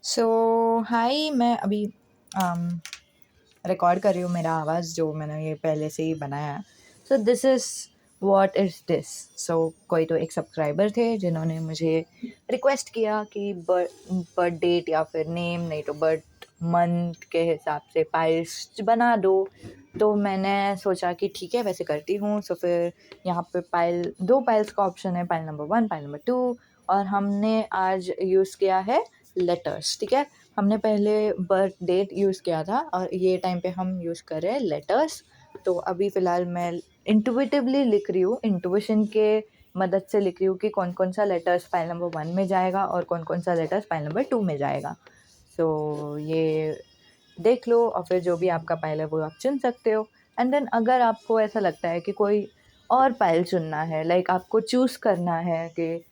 सो हाय, मैं अभी रिकॉर्ड कर रही हूँ मेरा आवाज़ जो मैंने ये पहले से ही बनाया है। So this is what is this. So कोई तो एक सब्सक्राइबर थे जिन्होंने मुझे रिक्वेस्ट किया कि बर्थ डेट या फिर नेम नहीं तो बर्थ मंथ के हिसाब से पाइल्स बना दो। तो मैंने सोचा कि ठीक है वैसे करती हूँ। सो फिर यहाँ पे दो पाइल्स का ऑप्शन है, पाइल नंबर 1, पाइल नंबर 2। और हमने आज यूज़ किया है लेटर्स। ठीक है, हमने पहले बर्थ डेट यूज़ किया था और ये टाइम पे हम यूज़ कर रहे हैं लेटर्स। तो अभी फ़िलहाल मैं इंटुइटिवली लिख रही हूँ, इंटुइशन के मदद से लिख रही हूँ कि कौन कौन सा लेटर्स फाइल नंबर 1 में जाएगा और कौन कौन सा लेटर्स फाइल नंबर 2 में जाएगा। सो ये देख लो और फिर जो भी आपका पाइल है वो आप चुन सकते हो। एंड देन अगर आपको ऐसा लगता है कि कोई और पाइल चुनना है, लाइक आपको चूज़ करना है कि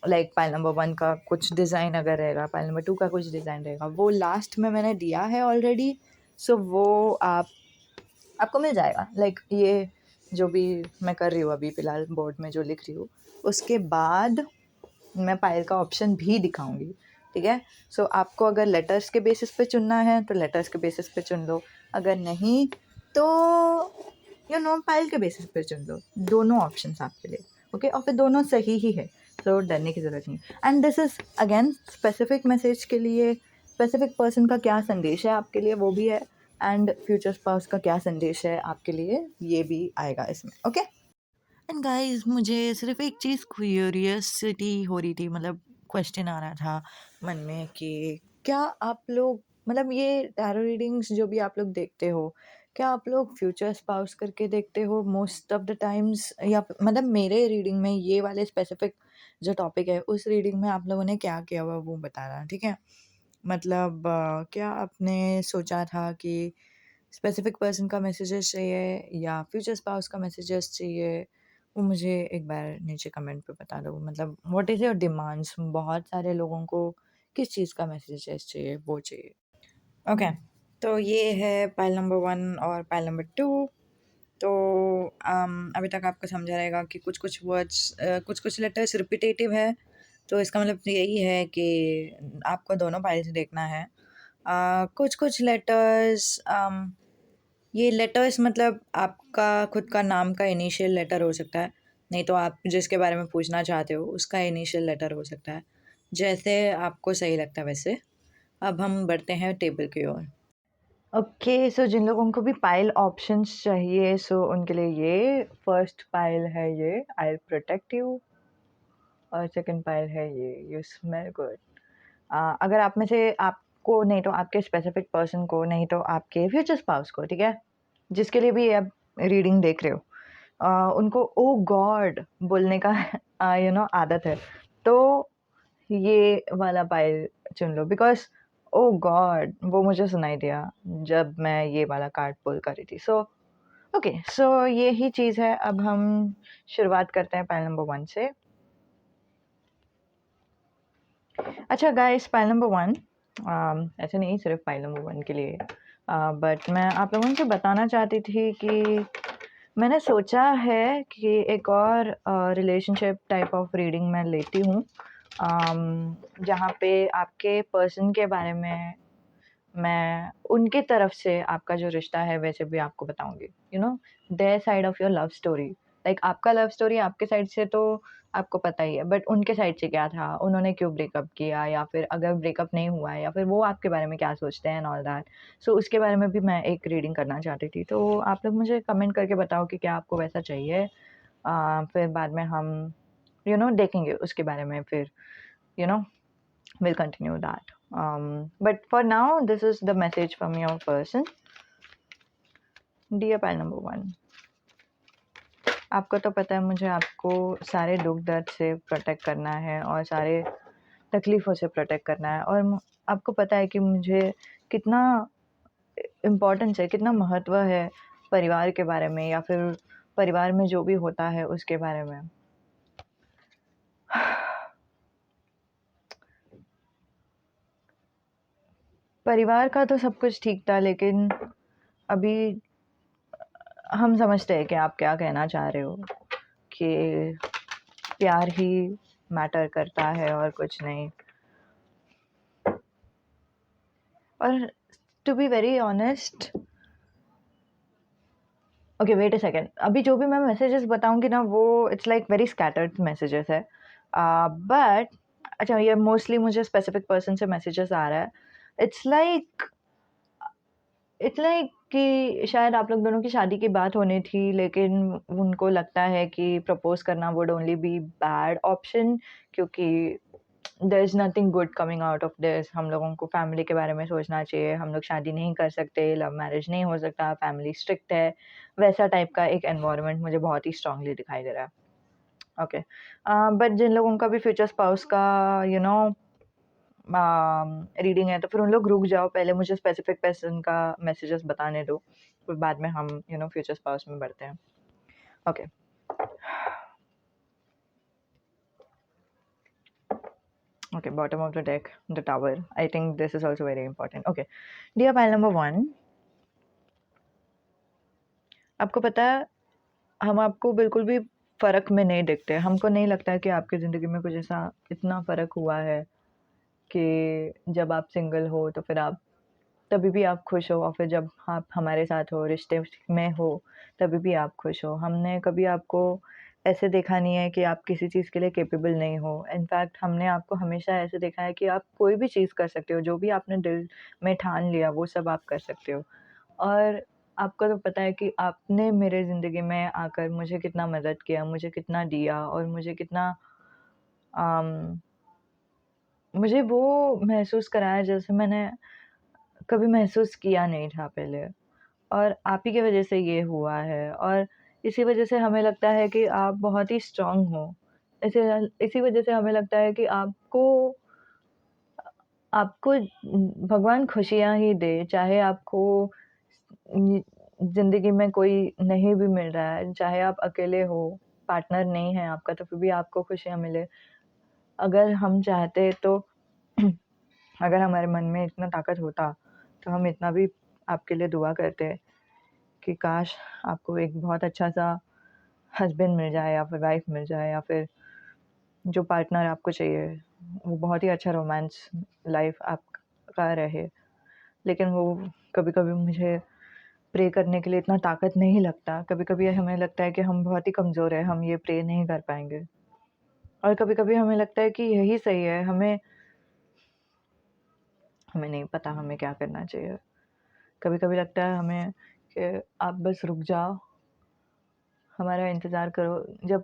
लाइक पाइल नंबर 1 का कुछ डिज़ाइन अगर रहेगा, पाइल नंबर 2 का कुछ डिज़ाइन रहेगा, वो लास्ट में मैंने दिया है ऑलरेडी। सो वो आपको मिल जाएगा। लाइक ये जो भी मैं कर रही हूँ अभी फ़िलहाल बोर्ड में जो लिख रही हूँ, उसके बाद मैं पायल का ऑप्शन भी दिखाऊंगी। ठीक है, सो आपको अगर लेटर्स के बेसिस पे चुनना है तो लेटर्स के बेसिस पे चुन लो, अगर नहीं तो पायल के बेसिस पे चुन लो। दोनों ऑप्शंस आपके लिए ओके, और फिर दोनों सही ही है, तो डरने की ज़रूरत नहीं। And this is again specific message के लिए, स्पेसिफिक पर्सन का क्या संदेश है आपके लिए वो भी है, एंड फ्यूचर स्पाउस का क्या संदेश है आपके लिए ये भी आएगा इसमें। ओके, एंड गाइस मुझे सिर्फ एक चीज़ क्यूरियसिटी हो रही थी, मतलब क्वेश्चन आ रहा था मन में कि क्या आप लोग, मतलब ये टैरो रीडिंग्स जो भी आप लोग देखते हो, क्या आप लोग फ्यूचर स्पाउस करके देखते हो मोस्ट ऑफ द टाइम्स, या मतलब मेरे रीडिंग में ये वाले स्पेसिफिक जो टॉपिक है उस रीडिंग में आप लोगों ने क्या किया हुआ वो बताना। ठीक है, मतलब क्या आपने सोचा था कि स्पेसिफिक पर्सन का मैसेजेस चाहिए या फ्यूचर स्पाउस का मैसेजेस चाहिए, वो मुझे एक बार नीचे कमेंट पे बता दो। मतलब व्हाट इज़ योर डिमांड्स, बहुत सारे लोगों को किस चीज़ का मैसेजेस चाहिए वो चाहिए। ओके, तो ये है पाइल नंबर 1 और पाइल नंबर 2। तो अभी तक आपको समझा रहेगा कि कुछ कुछ वर्ड्स, कुछ कुछ लेटर्स रिपीटेटिव है, तो इसका मतलब यही है कि आपको दोनों पाइल्स देखना है। कुछ कुछ लेटर्स, ये लेटर्स मतलब आपका खुद का नाम का इनिशियल लेटर हो सकता है, नहीं तो आप जिसके बारे में पूछना चाहते हो उसका इनिशियल लेटर हो सकता है, जैसे आपको सही लगता है वैसे। अब हम बढ़ते हैं टेबल की ओर। ओके, सो जिन लोगों को भी पाइल ऑप्शंस चाहिए, सो उनके लिए ये फर्स्ट पाइल है, ये आई विल प्रोटेक्ट यू। और सेकंड पाइल है ये यू स्मेल गुड। अगर आप में से आपको नहीं तो आपके स्पेसिफिक पर्सन को, नहीं तो आपके फ्यूचर स्पाउस को, ठीक है, जिसके लिए भी आप रीडिंग देख रहे हो, उनको ओ गॉड बोलने का आदत है, तो ये वाला पाइल चुन लो, बिकॉज ओ गॉड वो मुझे सुनाई दिया जब मैं ये वाला कार्ड पुल कर रही थी। सो ओके, सो ये ही चीज़ है। अब हम शुरुआत करते हैं पाइल नंबर 1 से। अच्छा गाइस, पाइल नंबर 1, ऐसे नहीं सिर्फ पाइल नंबर 1 के लिए, बट मैं आप लोगों से बताना चाहती थी कि मैंने सोचा है कि एक और रिलेशनशिप टाइप ऑफ रीडिंग मैं लेती हूँ, जहाँ पे आपके पर्सन के बारे में मैं उनके तरफ से आपका जो रिश्ता है वैसे भी आपको बताऊंगी, their side of your love story. Like आपका लव स्टोरी आपके साइड से तो आपको पता ही है, बट उनके साइड से क्या था, उन्होंने क्यों ब्रेकअप किया, या फिर अगर ब्रेकअप नहीं हुआ है या फिर वो आपके बारे में क्या सोचते हैं एंड ऑल दैट। सो उसके बारे में भी मैं एक रीडिंग करना चाहती थी, तो आप लोग मुझे कमेंट करके बताओ कि क्या आपको वैसा चाहिए। फिर बाद में हम देखेंगे उसके बारे में, फिर you know we'll continue that. But for now, this is the message from your person. Dear pile number 1, आपको तो पता है मुझे आपको सारे दुख दर्द से प्रोटेक्ट करना है और सारे तकलीफ़ों से प्रोटेक्ट करना है, और आपको पता है कि मुझे कितना इम्पोर्टेंस है, कितना महत्व है परिवार के बारे में, या फिर परिवार में जो भी होता है उसके बारे में। परिवार का तो सब कुछ ठीक था, लेकिन अभी हम समझते हैं कि आप क्या कहना चाह रहे हो, कि प्यार ही मैटर करता है और कुछ नहीं। और to be very honest, okay wait a second, अभी जो भी मैं मैसेजेस बताऊंगी ना वो it's like very scattered messages है, बट अच्छा ये मोस्टली मुझे स्पेसिफिक पर्सन से मैसेजेस आ रहा है. इट्स लाइक कि शायद आप लोग दोनों की शादी की बात होनी थी, लेकिन उनको लगता है कि प्रपोज करना would only be bad option, क्योंकि there is nothing good coming out of this. हम लोगों को फैमिली के बारे में सोचना चाहिए, हम लोग शादी नहीं कर सकते, लव मैरिज नहीं हो सकता, फैमिली स्ट्रिक्ट है, वैसा टाइप का एक एनवायरनमेंट मुझे बहुत ही स्ट्रांगली दिखाई दे रहा है. ओके, बट जिन लोगों का भी फ्यूचर स्पाउस का यू नो रीडिंग है, तो फिर उन लोग रुक जाओ, पहले मुझे स्पेसिफिक पर्सन का मैसेजेस बताने दो, फिर बाद में हम फ्यूचर स्पाउस में बढ़ते हैं. Okay, okay, bottom of the deck, the tower. I think this is also very important. Okay, dear pile number 1, आपको पता है हम आपको बिल्कुल भी फ़र्क में नहीं दिखते. हमको नहीं लगता है कि आपकी ज़िंदगी में कुछ ऐसा इतना फ़र्क हुआ है कि जब आप सिंगल हो तो फिर आप तभी भी आप खुश हो, और फिर जब आप हमारे साथ हो, रिश्ते में हो, तभी भी आप खुश हो. हमने कभी आपको ऐसे देखा नहीं है कि आप किसी चीज़ के लिए कैपेबल नहीं हो. इनफैक्ट हमने आपको हमेशा ऐसे देखा है कि आप कोई भी चीज़ कर सकते हो, जो भी आपने दिल में ठान लिया वो सब आप कर सकते हो. और आपको तो पता है कि आपने मेरे ज़िंदगी में आकर मुझे कितना मदद किया, मुझे कितना दिया, और मुझे कितना अम, मुझे वो महसूस कराया जैसे मैंने कभी महसूस किया नहीं था पहले. और आप ही की वजह से ये हुआ है, और इसी वजह से हमें लगता है कि आप बहुत ही स्ट्रॉन्ग हो. इसी वजह से हमें लगता है कि आपको आपको भगवान खुशियाँ ही दे, चाहे आपको ज़िंदगी में कोई नहीं भी मिल रहा है, चाहे आप अकेले हो, पार्टनर नहीं है आपका, तो फिर भी आपको खुशियाँ मिले. अगर हम चाहते तो अगर हमारे मन में इतना ताकत होता, तो हम इतना भी आपके लिए दुआ करते कि काश आपको एक बहुत अच्छा-सा हस्बैंड मिल जाए, या फिर वाइफ़ मिल जाए, या फिर जो पार्टनर आपको चाहिए, वो बहुत ही अच्छा रोमांस लाइफ़ आपका रहे. लेकिन वो कभी-कभी मुझे प्रे करने के लिए इतना ताकत नहीं लगता. कभी-कभी हमें लगता है कि हम बहुत ही कमज़ोर हैं, हम ये प्रे नहीं कर पाएँगे. और कभी-कभी हमें लगता है कि यही सही है, हमें हमें नहीं पता हमें क्या करना चाहिए. कभी-कभी लगता है हमें कि आप बस रुक जाओ, हमारा इंतज़ार करो. जब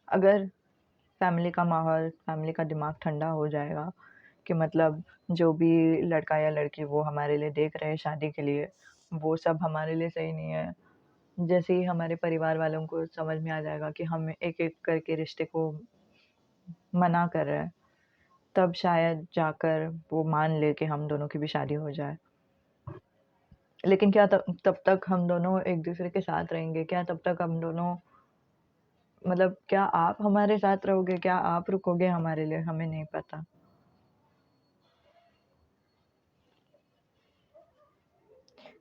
अगर फैमिली का माहौल, फैमिली का दिमाग ठंडा हो जाएगा कि मतलब जो भी लड़का या लड़की वो हमारे लिए देख रहे हैं शादी के लिए, वो सब हमारे लिए सही नहीं है. जैसे ही हमारे परिवार वालों को समझ में आ जाएगा कि हम एक-एक करके रिश्ते को मना कर रहे हैं, तब शायद जाकर वो मान ले कि हम दोनों की भी शादी हो जाए. लेकिन क्या तब तब तक हम दोनों एक-दूसरे के साथ रहेंगे? क्या तब तक हम दोनों मतलब क्या आप हमारे साथ रहोगे? क्या आप रुकोगे हमारे लिए? हमें नहीं पता.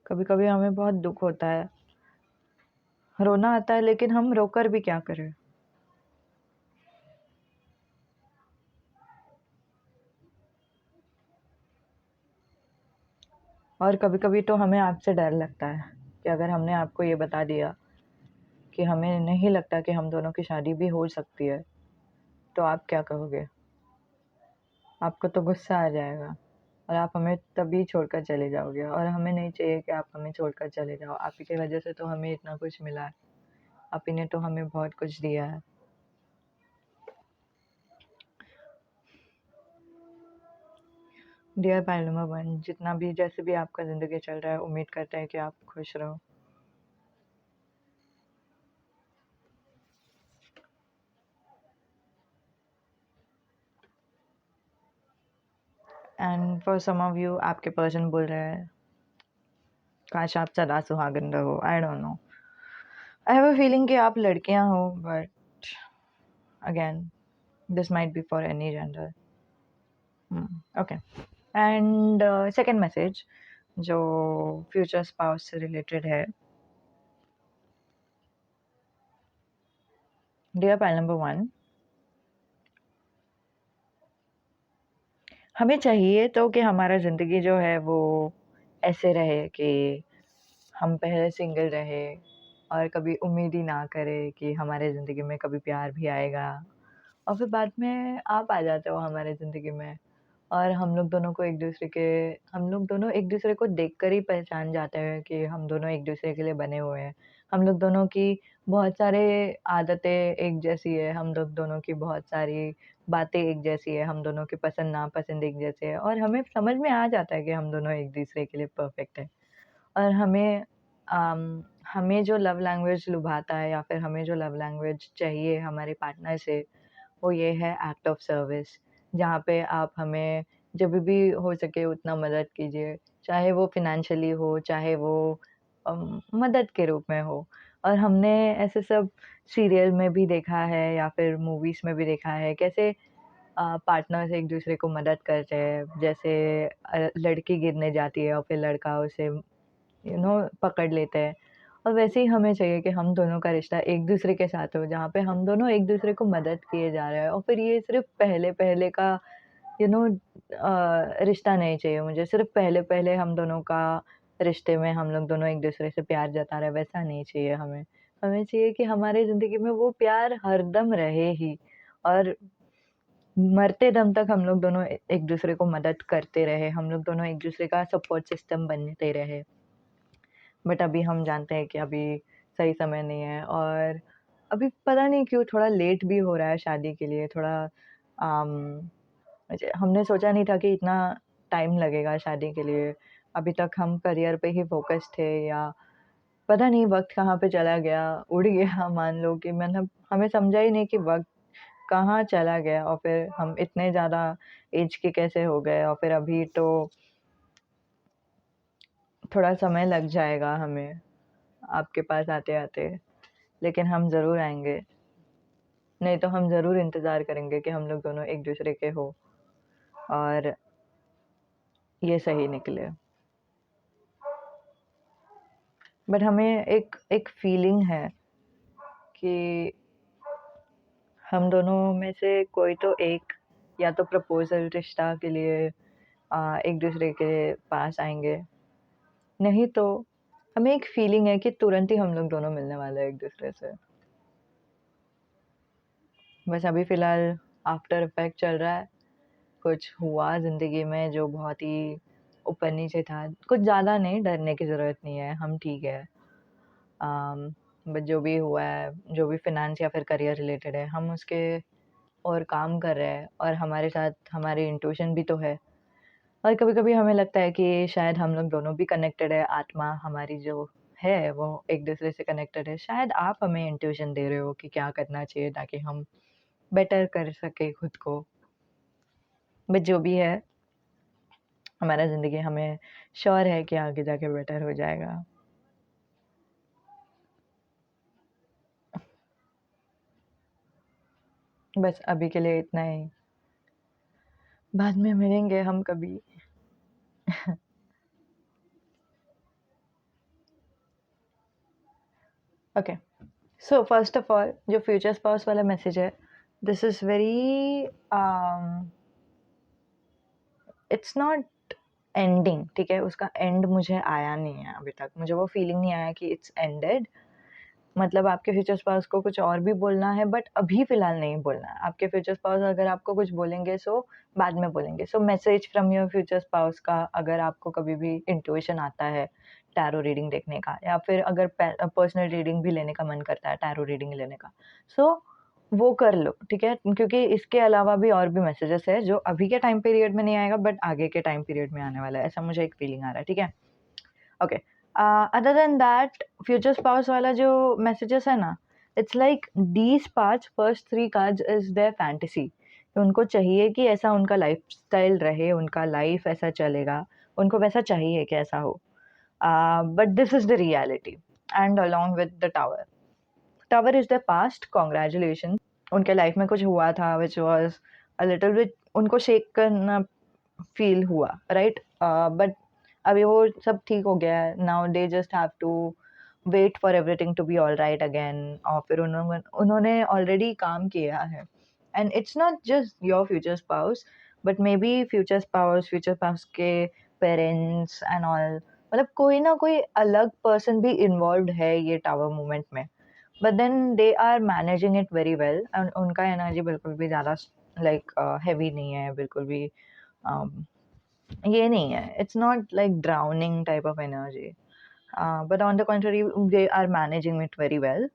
कभी-कभी हमें बहुत दुःख होता है, रोना आता है, लेकिन हम रोकर भी क्या करें? और कभी-कभी तो हमें आपसे डर लगता है कि अगर हमने आपको ये बता दिया कि हमें नहीं लगता कि हम दोनों की शादी भी हो सकती है, तो आप क्या कहोगे? आपको तो गुस्सा आ जाएगा, और आप हमें तभी छोड़कर चले जाओगे, और हमें नहीं चाहिए कि आप हमें छोड़कर चले जाओ. आप ही की वजह से तो हमें इतना कुछ मिला है. आप ही ने तो हमें बहुत कुछ दिया है. डियर पाइल नंबर 1, जितना भी जैसे भी आपका ज़िंदगी चल रहा है, उम्मीद करते हैं कि आप खुश रहो. And for some of you, आपके पर्सन बोल रहे हैं काश आप सदा सुहागन रहो. I don't know. I have a feeling कि आप लड़कियां हो, but again this might be for any gender. Okay. And second message जो फ्यूचर स्पाउस से रिलेटेड है. डियर पाइल नंबर 1, हमें चाहिए तो कि हमारा ज़िंदगी जो है वो ऐसे रहे कि हम पहले सिंगल रहे और कभी उम्मीद ही ना करें कि हमारे ज़िंदगी में कभी प्यार भी आएगा और फिर बाद में आप आ जाते हो हमारे ज़िंदगी में और हम लोग दोनों एक-दूसरे को देखकर ही पहचान जाते हैं कि हम दोनों एक-दूसरे के लिए बने हुए हैं। हम लोग दोनों की बहुत सारे आदतें एक जैसी है, हम लोग दोनों की बहुत सारी बातें एक जैसी है, हम दोनों के पसंद-नापसंद एक जैसे हैं और हमें समझ में आ जाता है कि हम दोनों एक-दूसरे के लिए परफ़ेक्ट हैं। और हमें जो लव लैंग्वेज लुभाता है या फिर हमें जो लव लैंग्वेज चाहिए हमारे पार्टनर से, वो ये है एक्ट ऑफ सर्विस, जहाँ पे आप हमें जब भी हो सके उतना मदद कीजिए, चाहे वो फ़ाइनेंशियली हो, चाहे वो मदद के रूप में हो। और हमने ऐसे सब सीरियल में भी देखा है या फिर मूवीज़ में भी देखा है, कैसे पार्टनर्स एक-दूसरे को मदद करते हैं। जैसे लड़की गिरने जाती है और फिर लड़का उसे पकड़ लेते हैं। और वैसे ही हमें चाहिए कि हम दोनों का रिश्ता एक-दूसरे के साथ हो, जहाँ पे हम दोनों एक-दूसरे को मदद किए जा रहे हैं और फिर ये सिर्फ़ पहले-पहले का यू नो रिश्ता नहीं चाहिए मुझे, सिर्फ़ पहले-पहले हम दोनों का रिश्ते में हम लोग दोनों एक-दूसरे से प्यार जता रहे हैं, वैसा नहीं चाहिए हमें। हमें चाहिए कि हमारी ज़िंदगी में वो प्यार हरदम रहे ही और मरते दम तक हम लोग दोनों एक-दूसरे को मदद करते रहे, हम लोग दोनों एक-दूसरे का सपोर्ट सिस्टम बनते रहे। बट अभी हम जानते हैं कि अभी सही समय नहीं है और अभी पता नहीं क्यों थोड़ा लेट भी हो रहा है शादी के लिए थोड़ा अम, हमने सोचा नहीं था कि इतना टाइम लगेगा शादी के लिए। अभी तक हम करियर पे ही फ़ोकस थे या पता नहीं वक़्त कहाँ पे चला गया, उड़ गया मान लो कि मतलब हमें समझा ही नहीं कि वक़्त कहाँ चला गया और फिर हम इतने ज़्यादा एज के कैसे हो गए और फिर अभी तो थोड़ा समय लग जाएगा हमें आपके पास आते-आते। लेकिन हम ज़रूर आएँगे, नहीं तो हम ज़रूर इंतज़ार करेंगे कि हम लोग दोनों एक-दूसरे के हों और ये सही निकले। बट हमें एक एक फ़ीलिंग है कि हम दोनों में से कोई तो एक या तो प्रपोज़ल रिश्ता के लिए एक-दूसरे के पास आएँगे, नहीं तो हमें एक फ़ीलिंग है कि तुरंत ही हम लोग दोनों मिलने वाले हैं एक-दूसरे से। बस अभी फ़िलहाल आफ्टर इफ़ेक्ट चल रहा है। कुछ हुआ ज़िंदगी में जो बहुत ही ऊपर-नीचे था। कुछ ज़्यादा नहीं, डरने की ज़रूरत नहीं है, हम ठीक है। अम, बट जो भी हुआ है, जो भी फ़ाइनेंस या फिर करियर रिलेटेड है, हम उसके और काम कर रहे हैं और हमारे साथ हमारी इंट्यूशन भी तो है। और कभी-कभी हमें लगता है कि शायद हम लोग दोनों भी कनेक्टेड है, आत्मा हमारी जो है, वो एक-दूसरे से कनेक्टेड है। शायद आप हमें इंट्यूशन दे रहे हो कि क्या करना चाहिए ताकि हम बेटर कर सकें खुद को। बट जो भी है हमारा ज़िंदगी हमें श्योर है कि आगे जाके बेटर हो जाएगा। बस अभी के लिए इतना ही। बाद में मिलेंगे हम कभी। Okay, so first of all जो फ्यूचर स्पाउस वाला मैसेज है, this is very it's not ending, ठीक है? उसका एंड मुझे आया नहीं है अभी तक। मुझे वो फीलिंग नहीं आया कि इट्स एंडेड। मतलब आपके फ्यूचर स्पाउस को कुछ और भी बोलना है बट अभी फ़िलहाल नहीं बोलना है। आपके फ्यूचर स्पाउस अगर आपको कुछ बोलेंगे सो बाद में बोलेंगे। So message from your future spouse का अगर आपको कभी भी इंट्यूशन आता है टैरो रीडिंग देखने का या फिर अगर पर्सनल रीडिंग भी लेने का मन करता है टैरो रीडिंग लेने का, सो वो कर लो, ठीक है? क्योंकि इसके अलावा भी और भी मैसेजेस हैं जो अभी के टाइम पीरियड में नहीं आएगा बट आगे के टाइम पीरियड में आने वाला है। ऐसा मुझे एक फीलिंग आ रहा है, ठीक है? Okay. Other than that future spouse वाला जो मैसेजेस है ना, it's like these parts first 3 cards is there fantasy. उनको चाहिए कि ऐसा उनका लाइफ़स्टाइल रहे, उनका लाइफ़ ऐसा चलेगा, उनको वैसा चाहिए कि ऐसा हो। But this is the reality and along with the tower. Tower is the past, congratulations. उनके लाइफ़ में कुछ हुआ था which was a little bit उनको शेक करना फ़ील हुआ, राइट? बट अभी वो सब ठीक हो गया है। Now they just have to wait for everything to be alright again और फिर उन्होंने ऑलरेडी काम किया है। And it's not just your future spouse, but may be future spouse के पेरेंट्स एंड ऑल, मतलब कोई ना कोई अलग पर्सन भी इन्वॉल्व है ये टावर मूवमेंट में, but then they are managing it very well, and उनका एनर्जी बिल्कुल भी ज़्यादा लाइक हैवी नहीं है, बिल्कुल भी um, ये नहीं है, it's not like drowning type of energy, but on the contrary they are managing it very well.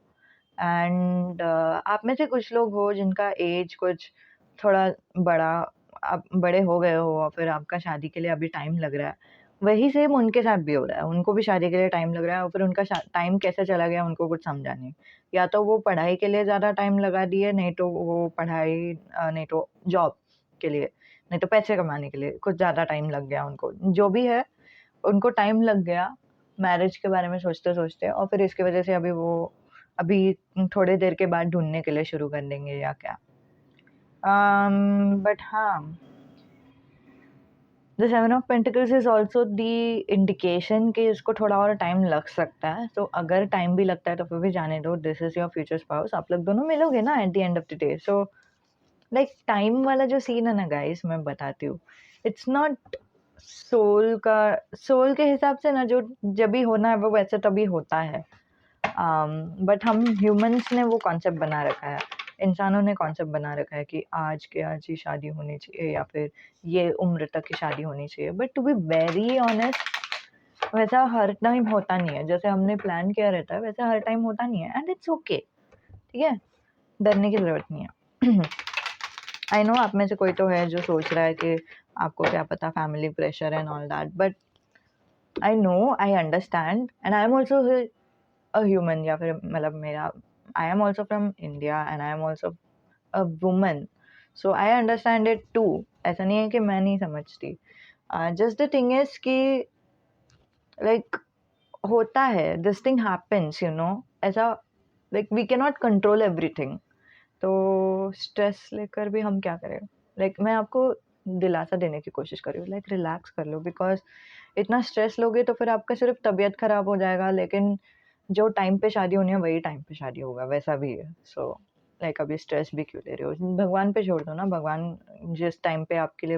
And आप में से कुछ लोग हो जिनका एज कुछ थोड़ा बड़ा, आप बड़े हो गए हो और फिर आपका शादी के लिए अभी टाइम लग रहा है, वही सेम उनके साथ भी हो रहा है, उनको भी शादी के लिए टाइम लग रहा है और फिर उनका टाइम कैसे चला गया उनको कुछ समझा नहीं, या तो वो पढ़ाई के लिए ज़्यादा टाइम लगा दिए, नहीं तो वो पढ़ाई नहीं तो जॉब के लिए, नहीं तो पैसे कमाने के लिए कुछ ज़्यादा टाइम लग गया उनको, जो भी है उनको टाइम लग गया मैरिज के बारे में सोचते-सोचते, और फिर इसकी वज़ह से अभी थोड़ी देर के बाद ढूँढने के लिए शुरू कर देंगे या क्या। बट हाँ, the seven of pentacles is also the indication कि इसको थोड़ा और टाइम लग सकता है, तो अगर टाइम भी लगता है तो फिर भी जाने दो, this is your future spouse, आप लोग दोनों मिलोगे ना eight the end of the day, so like time वाला जो सीन है ना गाइस, मैं बताती हूँ, इट्स नॉट सोल के हिसाब से ना, जो जब भी होना है वो वैसे तभी होता है, बट हम ह्यूमंस ने वो कॉन्सेप्ट बना रखा है, इंसानों ने कॉन्सेप्ट बना रखा है कि आज के आज ही शादी होनी चाहिए या फिर ये उम्र तक की शादी होनी चाहिए, but to be very honest वैसा हर टाइम होता नहीं है, जैसे हमने प्लान किया रहता है वैसे हर टाइम होता नहीं है, एंड इट्स ओके, ठीक है, डरने की ज़रूरत नहीं है। आई नो आप में से कोई तो है जो सोच रहा है कि आपको क्या पता, family pressure and all that, but I know, I understand, and I am also a human, या फिर मतलब मेरा, I am also from India and I am also a woman, so I understand it too, ऐसा नहीं है कि मैं नहीं समझती, जस्ट द थिंग इज कि लाइक होता है, this thing happens, you know, ऐसा, like we can not control everything, तो स्ट्रेस लेकर भी हम क्या करें, लाइक मैं आपको दिलासा देने की कोशिश कर रही हूँ, लाइक रिलैक्स कर लो, बिकॉज इतना स्ट्रेस लोगे तो फिर आपका सिर्फ तबीयत खराब हो जाएगा, लेकिन जो टाइम पे शादी होनी है वही टाइम पे शादी होगा, वैसा भी है, सो लाइक अभी स्ट्रेस भी क्यों ले रहे हो, भगवान पे छोड़ दो ना, भगवान जिस टाइम पे आपके लिए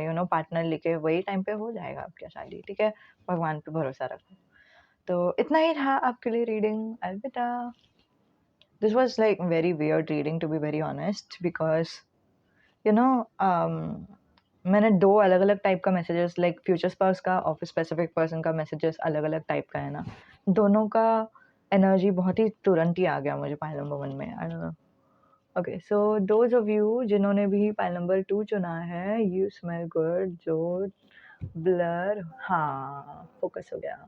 यू नो पार्टनर लेके वही टाइम पे हो जाएगा आपकी शादी, ठीक है, भगवान पे भरोसा रखो। तो इतना ही था आपके लिए रीडिंग, अलविदा। This was like very weird reading, to be very honest, because you know मैंने दो अलग अलग टाइप का मैसेजेस, लाइक फ्यूचर स्पाउस का और फिर स्पेसिफिक पर्सन का मैसेजेस अलग अलग टाइप का है ना, दोनों का एनर्जी बहुत ही तुरंत ही आ गया मुझे पाइल नंबर 1 में, आई don't know. Okay, so those of you जिन्होंने भी पाइल नंबर 2 चुना है, यू स्मेल गुड, जो ब्लर, हाँ फोकस हो गया,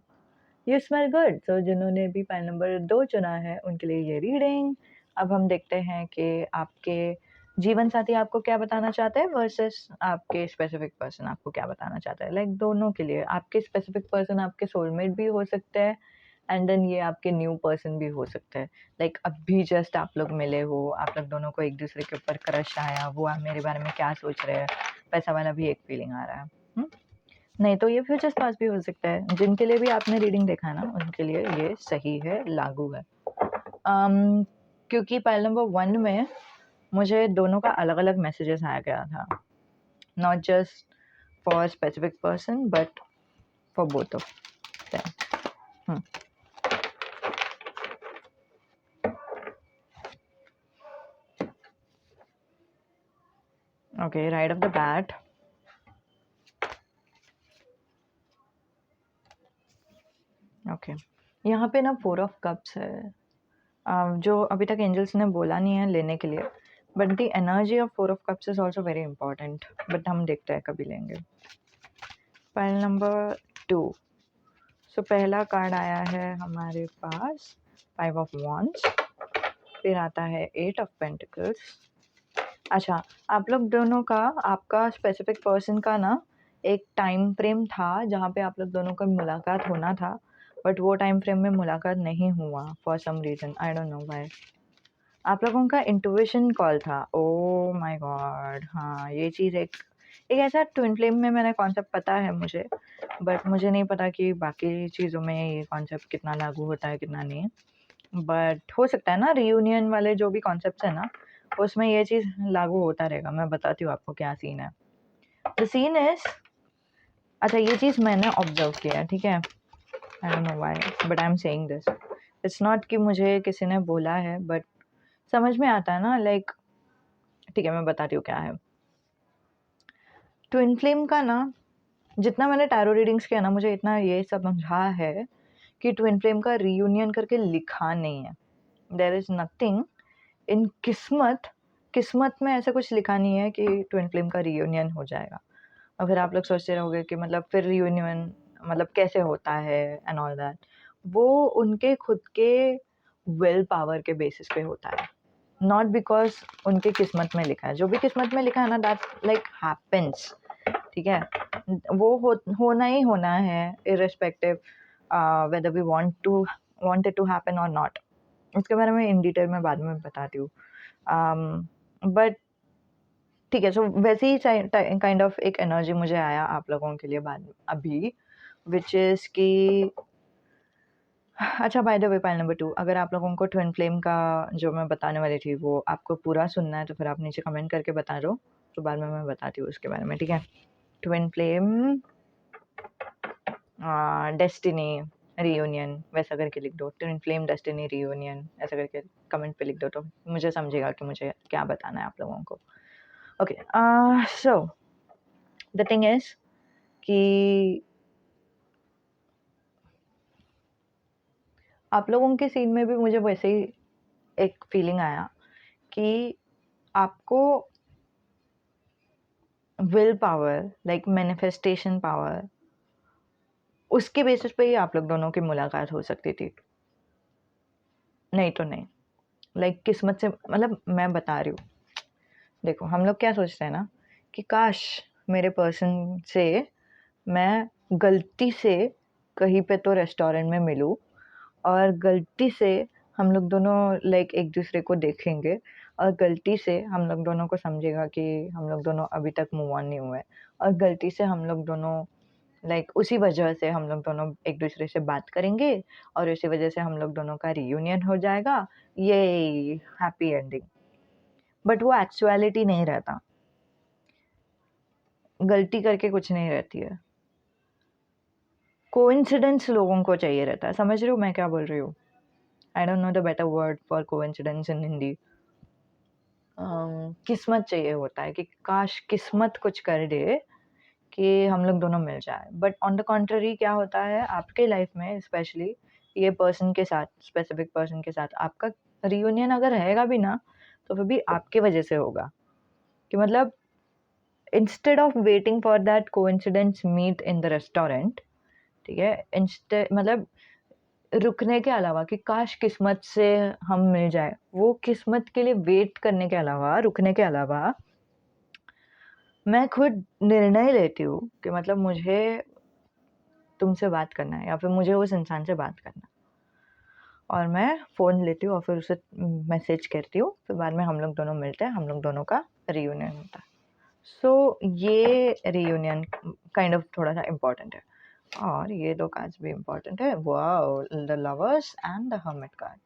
यू स्मेल गुड, तो जिन्होंने भी पाइल नंबर 2 चुना है उनके लिए ये रीडिंग। अब हम देखते हैं कि आपके जीवन साथी आपको क्या बताना चाहते हैं वर्सेस आपके स्पेसिफिक पर्सन आपको क्या बताना चाहता है, लाइक दोनों के लिए, आपके स्पेसिफिक पर्सन आपके सोलमेट भी हो सकते हैं, एंड देन ये आपके न्यू पर्सन भी हो सकते हैं, लाइक अभी जस्ट आप लोग मिले हो, आप लोग दोनों को एक दूसरे के ऊपर क्रश आया, वो आप मेरे बारे में क्या सोच रहे हैं, वैसा वाला भी एक फीलिंग आ रहा है। नहीं तो ये फ्यूचर पास भी हो सकता है, जिनके लिए भी आपने रीडिंग देखा है ना उनके लिए ये सही है, लागू है। क्योंकि पाइल नंबर 1 में मुझे दोनों का अलग अलग मैसेजेस आया गया था, not just for specific person but for both of them. Okay, right of the bat okay, यहाँ पे ना 4 ऑफ कप्स है, जो अभी तक एंजल्स ने बोला नहीं है लेने के लिए, but the energy of 4 of cups is also very important, but हम देखते हैं कभी लेंगे। पाइल नंबर 2, सो पहला कार्ड आया है हमारे पास 5 ऑफ वॉन्ड्स, फिर आता है 8 ऑफ पेंटिकल्स। अच्छा, आप लोग दोनों का, आपका स्पेसिफिक पर्सन का ना एक टाइम फ्रेम था जहाँ पे आप लोग दोनों का मुलाकात होना था, बट वो टाइम फ्रेम में मुलाकात नहीं हुआ for some reason, I don't know why. आप लोगों का इंट्यूशन कॉल था, ओह माय गॉड, हाँ ये चीज़ एक ऐसा ट्विन फ्लेम में मैंने कॉन्सेप्ट पता है मुझे, बट मुझे नहीं पता कि बाकी चीज़ों में ये कॉन्सेप्ट कितना लागू होता है कितना नहीं, बट हो सकता है ना, रियूनियन वाले जो भी कॉन्सेप्ट्स है ना उसमें ये चीज़ लागू होता रहेगा। मैं बताती हूँ आपको क्या सीन है। द सीन इज़, अच्छा ये चीज़ मैंने ऑब्जर्व किया है, ठीक है? आई don't know why but I am saying this. It's not कि मुझे किसी ने बोला है, बट समझ में आता है ना, लाइक ठीक है मैं बताती हूँ क्या है। ट्विन फ्लेम का ना, जितना मैंने टैरो रीडिंग्स किया ना, मुझे इतना ये समझा है कि ट्विन फ्लेम का रीयूनियन करके लिखा नहीं है। देयर इज़ नथिंग इन किस्मत, किस्मत में ऐसा कुछ लिखा नहीं है कि ट्विन फ्लेम का रीयूनियन हो जाएगा। और फिर आप लोग सोचते रहोगे कि मतलब फिर रीयूनियन मतलब कैसे होता है एंड ऑल दैट। वो उनके खुद के विल पावर के बेसिस पे होता है, नॉट बिकॉज उनके किस्मत में लिखा है। जो भी किस्मत में लिखा है ना, दैट लाइक हैपेंस, ठीक है? वो होना ही होना है, irrespective whether we want it to happen और नॉट। उसके बारे में इन डिटेल में बाद में बताती हूँ। बट ठीक है, सो वैसे ही काइंड ऑफ एक एनर्जी मुझे आया आप लोगों के लिए बाद अभी, विच इज़ कि अच्छा bye the way pile number 2, अगर आप लोगों को ट्विन फ्लेम का जो मैं बताने वाली थी वो आपको पूरा सुनना है तो फिर आप नीचे कमेंट करके बता दो, तो बाद में मैं बताती हूँ उसके बारे में, ठीक है? ट्विन फ्लेम डेस्टिनी रियूनियन वैसा करके लिख दो, ट्विन फ्लेम डेस्टिनी रियूनियन ऐसा करके कमेंट पे लिख दो, तो मुझे समझेगा कि मुझे क्या बताना है आप लोगों को। Okay, so the thing is कि आप लोगों के सीन में भी मुझे वैसे ही एक फीलिंग आया कि आपको will power, like manifestation power, उसके बेसिस पे ही आप लोग दोनों की मुलाकात हो सकती थी, नहीं तो नहीं। लाइक किस्मत से मतलब मैं बता रही हूँ, देखो हम लोग क्या सोचते हैं ना कि काश मेरे पर्सन से मैं गलती से कहीं पे तो रेस्टोरेंट में मिलूँ और गलती से हम लोग दोनों लाइक एक दूसरे को देखेंगे और गलती से हम लोग दोनों को समझेगा कि हम लोग दोनों अभी तक मूव ऑन नहीं हुए, और गलती से हम लोग दोनों लाइक उसी वजह से हम लोग दोनों एक दूसरे से बात करेंगे और उसी वजह से हम लोग दोनों का रियूनियन हो जाएगा, ये हैप्पी एंडिंग। बट वो एक्चुअलिटी नहीं रहता, गलती करके कुछ नहीं रहती है, कोइंसिडेंस लोगों को चाहिए रहता है। समझ रहे हो मैं क्या बोल रही हूँ? I don't know the better word for coincidence in Hindi. किस्मत चाहिए होता है कि काश किस्मत कुछ कर दे कि हम लोग दोनों मिल जाए। बट ऑन द कॉन्ट्ररी क्या होता है आपके लाइफ में, स्पेशली ये पर्सन के साथ, स्पेसिफिक पर्सन के साथ आपका रियूनियन अगर रहेगा भी ना, तो फिर भी आपके वजह से होगा। कि मतलब instead of waiting for that coincidence meet in the restaurant, ठीक है, इंस्टेड मतलब रुकने के अलावा कि काश किस्मत से हम मिल जाए, वो किस्मत के लिए वेट करने के अलावा, रुकने के अलावा, मैं खुद निर्णय लेती हूँ कि मतलब मुझे तुमसे बात करना है या फिर मुझे उस इंसान से बात करना है, और मैं फ़ोन लेती हूँ और फिर उसे मैसेज करती हूँ, फिर बाद में हम लोग दोनों मिलते हैं, हम लोग दोनों का रियूनियन होता है। सो ये रियूनियन काइंड ऑफ थोड़ा सा इम्पोर्टेंट है, और ये दो कार्ड्स भी इम्पोर्टेंट है। Wow, the lovers and the hermit card.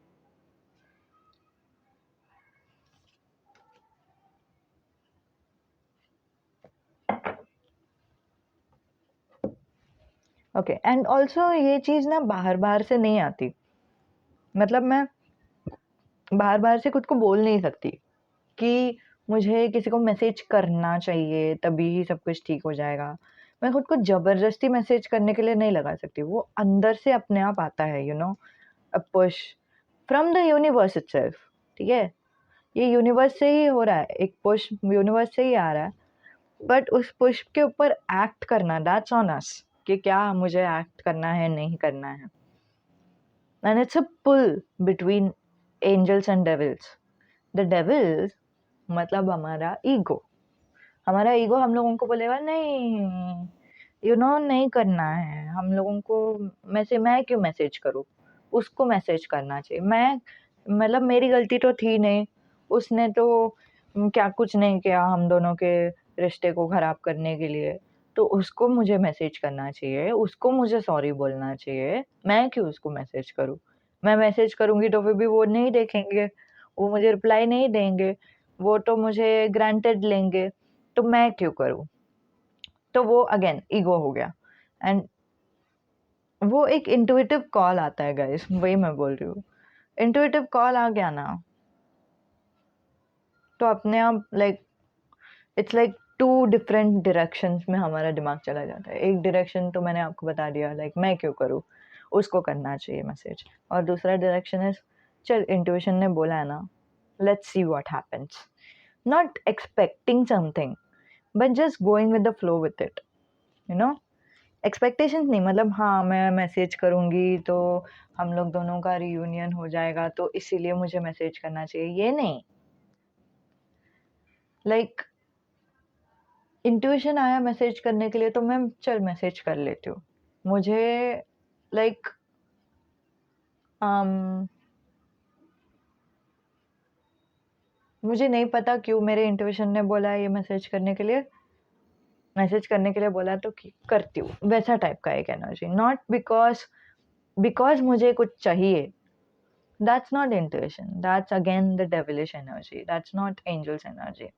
Okay, and also ये चीज़ ना बाहर बाहर से नहीं आती, मतलब मैं बाहर बाहर से खुद को बोल नहीं सकती कि मुझे किसी को मैसेज करना चाहिए तभी ही सब कुछ ठीक हो जाएगा। मैं खुद को ज़बरदस्ती मैसेज करने के लिए नहीं लगा सकती, वो अंदर से अपने आप आता है, you know, a push from the universe itself, ठीक है? ये यूनिवर्स से ही हो रहा है, एक पुश यूनिवर्स से ही आ रहा है, बट उस पुश के ऊपर एक्ट करना, दैट्स ऑन अस कि क्या मुझे एक्ट करना है, नहीं करना है। And it's a pull between angels and devils. The devils मतलब हमारा ईगो, हमारा ईगो हम लोगों को बोलेगा नहीं, यू नो नहीं करना है हम लोगों को, मैं क्यों मैसेज करूँ, उसको मैसेज करना चाहिए, मैं मतलब मेरी गलती तो थी नहीं, उसने तो क्या कुछ नहीं किया हम दोनों के रिश्ते को ख़राब करने के लिए, तो उसको मुझे मैसेज करना चाहिए, उसको मुझे सॉरी बोलना चाहिए, मैं क्यों उसको मैसेज करूँ? मैं मैसेज करूँगी तो फिर भी वो नहीं देखेंगे, वो मुझे रिप्लाई नहीं देंगे, वो तो मुझे ग्रांटेड लेंगे, तो मैं क्यों करूँ? तो वो अगेन ईगो हो गया एंड वो एक इंट्यूटिव कॉल आता है गाइस, वही मैं बोल रही हूँ। इंट्यूटिव कॉल आ गया ना, तो अपने आप इट्स लाइक 2 डिफरेंट डायरेक्शंस में हमारा दिमाग चला जाता है। एक डायरेक्शन तो मैंने आपको बता दिया मैं क्यों करूँ? उसको करना चाहिए मैसेज, और दूसरा डायरेक्शन इज़ चल इंट्यूशन ने बोला है ना, let's see what happens. Not expecting something but just going with the flow with it, you know? Expectations नहीं, मतलब हाँ, मैं मैसेज करूँगी तो हम लोग दोनों का रियूनियन हो जाएगा, तो इसीलिए मुझे मैसेज करना चाहिए, ये नहीं। लाइक इंट्यूशन आया मैसेज करने के लिए तो मैं चल मैसेज कर लेती हूँ। मुझे लाइक अम, मुझे नहीं पता क्यों मेरे इंट्यूशन ने बोला ये मैसेज करने के लिए बोला तो करती हूँ, वैसा टाइप का एक एनर्जी। नॉट बिकॉज़ बिकॉज़ मुझे कुछ चाहिए, that's not intuition, that's again the devilish energy, that's not angels energy.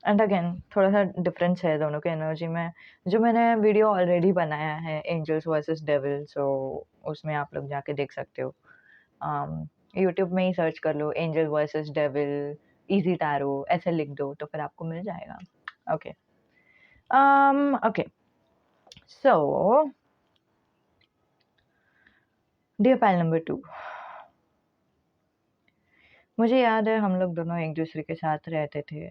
And again थोड़ा-सा डिफरेंस है दोनों के एनर्जी में, जो मैंने वीडियो ऑलरेडी बनाया है एंजल्स वर्सेस डेविल, सो उसमें आप लोग जाके देख सकते हो। यूट्यूब में ही सर्च कर लो angel versus devil, easy tarot ऐसे लिख दो तो फिर आपको मिल जाएगा। Okay, okay, so dear pile number 2, मुझे याद है हम लोग दोनों एक दूसरे के साथ रहते थे।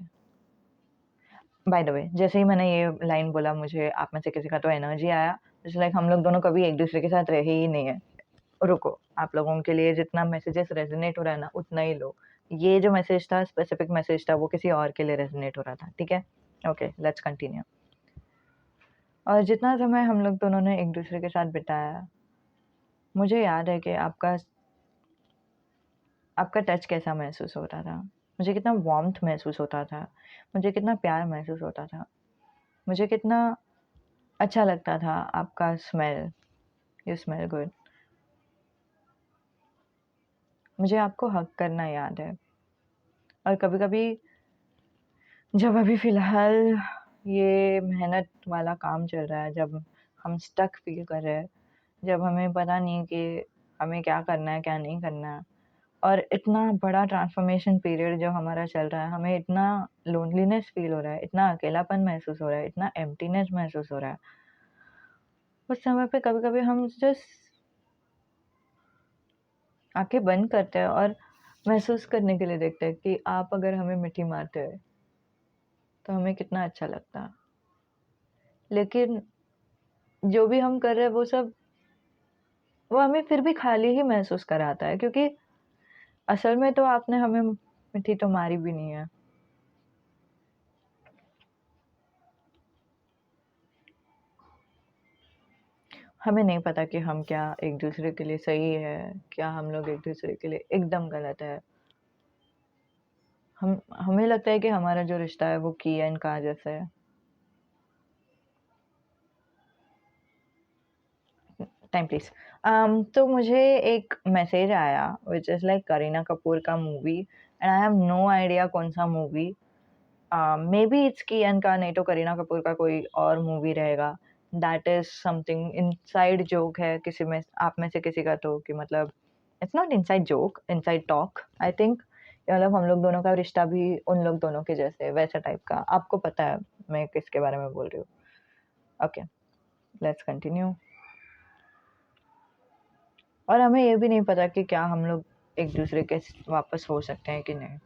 बाय द वे, जैसे ही मैंने ये लाइन बोला मुझे आप में से किसी का तो एनर्जी आया, इट्स लाइक हम लोग दोनों कभी एक दूसरे के साथ रहे ही नहीं है। रुको, आप लोगों के लिए जितना मैसेजेस रेजोनेट हो रहा है ना, उतना ही लो। ये जो मैसेज था, स्पेसिफिक मैसेज था, वो किसी और के लिए रेजोनेट हो रहा था, ठीक है? Okay, let's continue. और जितना समय हम लोग दोनों ने एक दूसरे के साथ बिताया, मुझे याद है कि आपका टच कैसा महसूस होता था। मुझे कितना वार्म्थ महसूस होता था, मुझे कितना प्यार महसूस होता था, मुझे कितना अच्छा लगता था आपका स्मेल, यू स्मेल गुड। मुझे आपको हग करना याद है। और कभी-कभी जब अभी फ़िलहाल ये मेहनत वाला काम चल रहा है, जब हम स्टक फ़ील कर रहे हैं, जब हमें पता नहीं कि हमें क्या करना है, क्या नहीं करना है, और इतना बड़ा ट्रांसफ़ॉर्मेशन पीरियड जो हमारा चल रहा है, हमें इतना लोनलीनेस फ़ील हो रहा है, इतना अकेलापन महसूस हो रहा है, इतना एम्प्टीनेस महसूस हो रहा है। उस समय पे कभी-कभी हम जस्ट आँखें बंद करते हैं और महसूस करने के लिए देखते हैं कि आप अगर हमें मिट्टी मारते हैं, तो हमें कितना अच्छा लगता। लेकिन जो भी हम कर रहे हैं वो हमें फिर भी खाली ही महसूस कराता है, क्योंकि असल में तो आपने हमें मिट्टी तो मारी भी नहीं है। हमें नहीं पता कि हम क्या एक-दूसरे के लिए सही है, क्या हम लोग एक-दूसरे के लिए एकदम गलत है। हमें लगता है कि हमारा जो रिश्ता है वो की एंड का जैसा है। Time please. तो मुझे एक मैसेज आया which is like Kareena Kapoor का movie, and I have no idea कौन-सा movie. Maybe it's Ki and Ka, नहीं तो करीना कपूर का कोई और मूवी रहेगा। That is something inside joke है किसी में आप में से किसी का, तो कि मतलब it's not inside joke, inside talk I think, मतलब हम लोग दोनों का रिश्ता भी उन लोग दोनों के जैसे है, वैसा टाइप का। आपको पता है मैं किसके बारे में बोल रही हूँ। Okay, let's continue. और हमें ये भी नहीं पता कि क्या हम लोग एक दूसरे के वापस हो सकते हैं कि नहीं।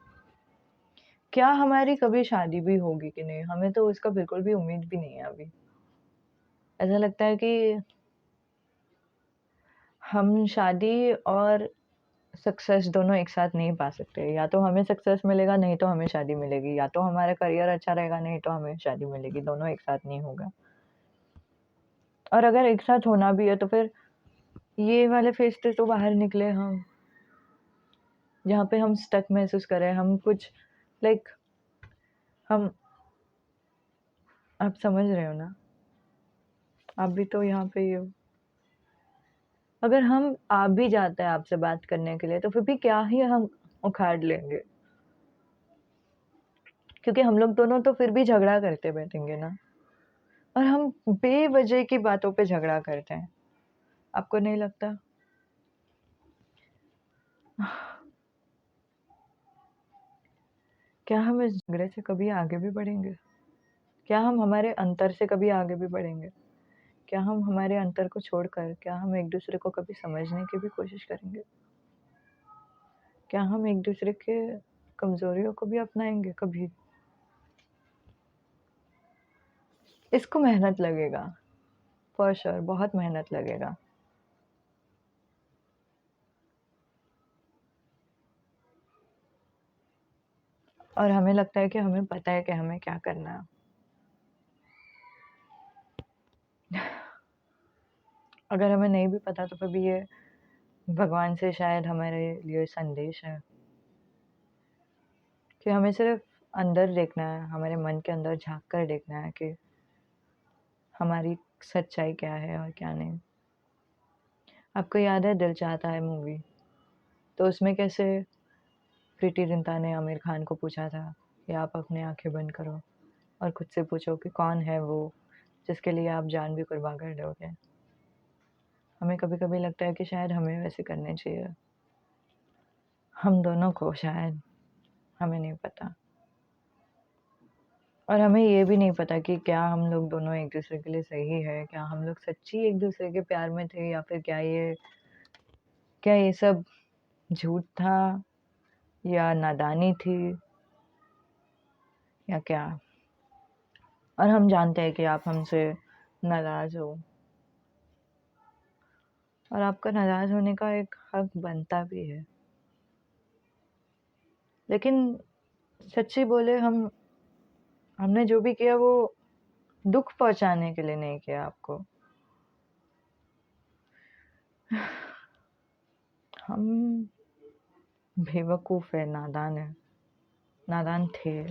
क्या हमारी कभी शादी भी होगी कि नहीं, हमें तो उसका बिल्कुल भी उम्मीद भी नहीं है अभी। ऐसा लगता है कि हम शादी और सक्सेस दोनों एक साथ नहीं पा सकते। या तो हमें सक्सेस मिलेगा, नहीं तो हमें शादी मिलेगी। या तो हमारा करियर अच्छा रहेगा, नहीं तो हमें शादी मिलेगी। दोनों एक साथ नहीं होगा। और अगर एक साथ होना भी है तो फिर ये वाले फेज़ से तो बाहर निकले हम, जहाँ पे हम स्टक महसूस कर रहे हैं। हम कुछ लाइक हम आप समझ रहे हो ना? आप भी तो यहाँ पे ही हो। अगर हम आ भी जाते हैं आपसे बात करने के लिए, तो फिर भी क्या ही हम उखाड़ लेंगे। क्योंकि हम लोग दोनों तो फिर भी झगड़ा करते बैठेंगे ना, और हम बेवजह की बातों पे झगड़ा करते हैं, आपको नहीं लगता? क्या हम इस झगड़े से कभी आगे भी बढ़ेंगे? क्या हम हमारे अंतर से कभी आगे भी बढ़ेंगे? क्या हम हमारे अंतर को छोड़कर क्या हम एक-दूसरे को कभी समझने की भी कोशिश करेंगे? क्या हम एक-दूसरे के कमज़ोरियों को भी अपनाएँगे कभी? इसको मेहनत लगेगा, फ़ॉर श्योर बहुत मेहनत लगेगा। और हमें लगता है कि हमें पता है कि हमें क्या करना है। अगर हमें नहीं भी पता तो फिर भी ये भगवान से शायद हमारे लिए संदेश है कि हमें सिर्फ़ अंदर देखना है, हमारे मन के अंदर झाँक कर देखना है कि हमारी सच्चाई क्या है और क्या नहीं। आपको याद है दिल चाहता है मूवी? तो उसमें कैसे प्रीति जिंटा ने आमिर खान को पूछा था कि आप अपनी आँखें बंद करो और खुद से पूछो कि कौन है वो जिसके लिए आप जान भी कुर्बान कर दोगे। हमें कभी-कभी लगता है कि शायद हमें वैसे करने चाहिए। हम दोनों को शायद, हमें नहीं पता। और हमें ये भी नहीं पता कि क्या हम लोग दोनों एक-दूसरे के लिए सही है? क्या हम लोग सच्ची एक-दूसरे के प्यार में थे या फिर क्या ये सब झूठ था या नादानी थी या क्या? और हम जानते हैं कि आप हमसे नाराज़ हो और आपका नाराज़ होने का एक हक बनता भी है। लेकिन सच्ची बोले हमने जो भी किया वो दुःख पहुँचाने के लिए नहीं किया आपको। हम बेवकूफ़ हैं, नादान हैं, नादान थे।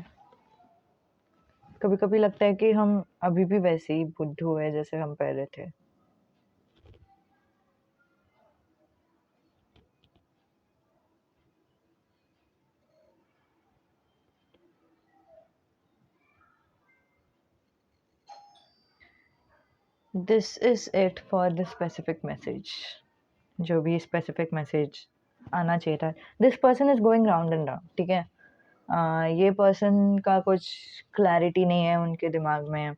कभी-कभी लगता है कि हम अभी भी वैसे ही बुद्धू हैं जैसे हम पहले थे। This is it for the specific message. जो भी स्पेसिफिक मैसेज आना चाहिए था। This person is going round and round, ठीक है? ये पर्सन का कुछ क्लैरिटी नहीं है उनके दिमाग में।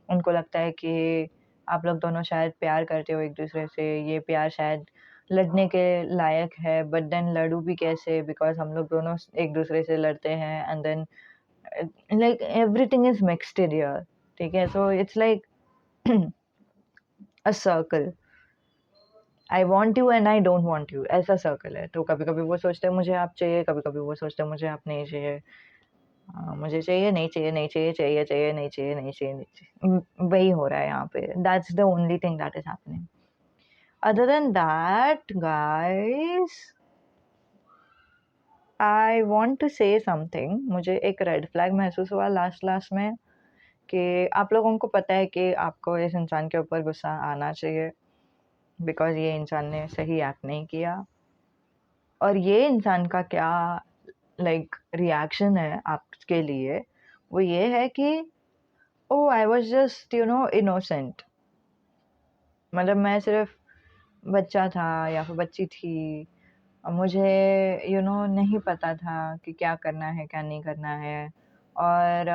उनको लगता है कि आप लोग दोनों शायद प्यार करते हो एक-दूसरे से, ये प्यार शायद लड़ने के लायक है, बट देन लड़ूँ भी कैसे? बिकॉज़ हम लोग दोनों एक-दूसरे से लड़ते हैं and then like everything is mixed here, ठीक है? So it's like a circle. I want you and I don't want you, ऐसा सर्कल है। तो कभी-कभी वो सोचते हैं मुझे आप चाहिए, कभी-कभी वो सोचते हैं मुझे आप नहीं चाहिए। मुझे चाहिए, नहीं चाहिए, नहीं चाहिए, चाहिए, चाहिए, नहीं चाहिए, नहीं चाहिए, नहीं चाहिए। वही हो रहा है यहाँ पे। That's the only thing that is happening. Other than that guys, I want to say something. मुझे एक रेड फ्लैग महसूस हुआ लास्ट में कि आप लोगों को पता है कि आपको इस इंसान के ऊपर गुस्सा आना चाहिए बिकॉज़ ये इंसान ने सही एक्ट नहीं किया। और ये इंसान का क्या लाइक रिएक्शन है आपके लिए, वो ये है कि oh! I was just innocent. मतलब मैं सिर्फ़ बच्चा था या फिर बच्ची थी। मुझे नहीं पता था कि क्या करना है, क्या नहीं करना है। और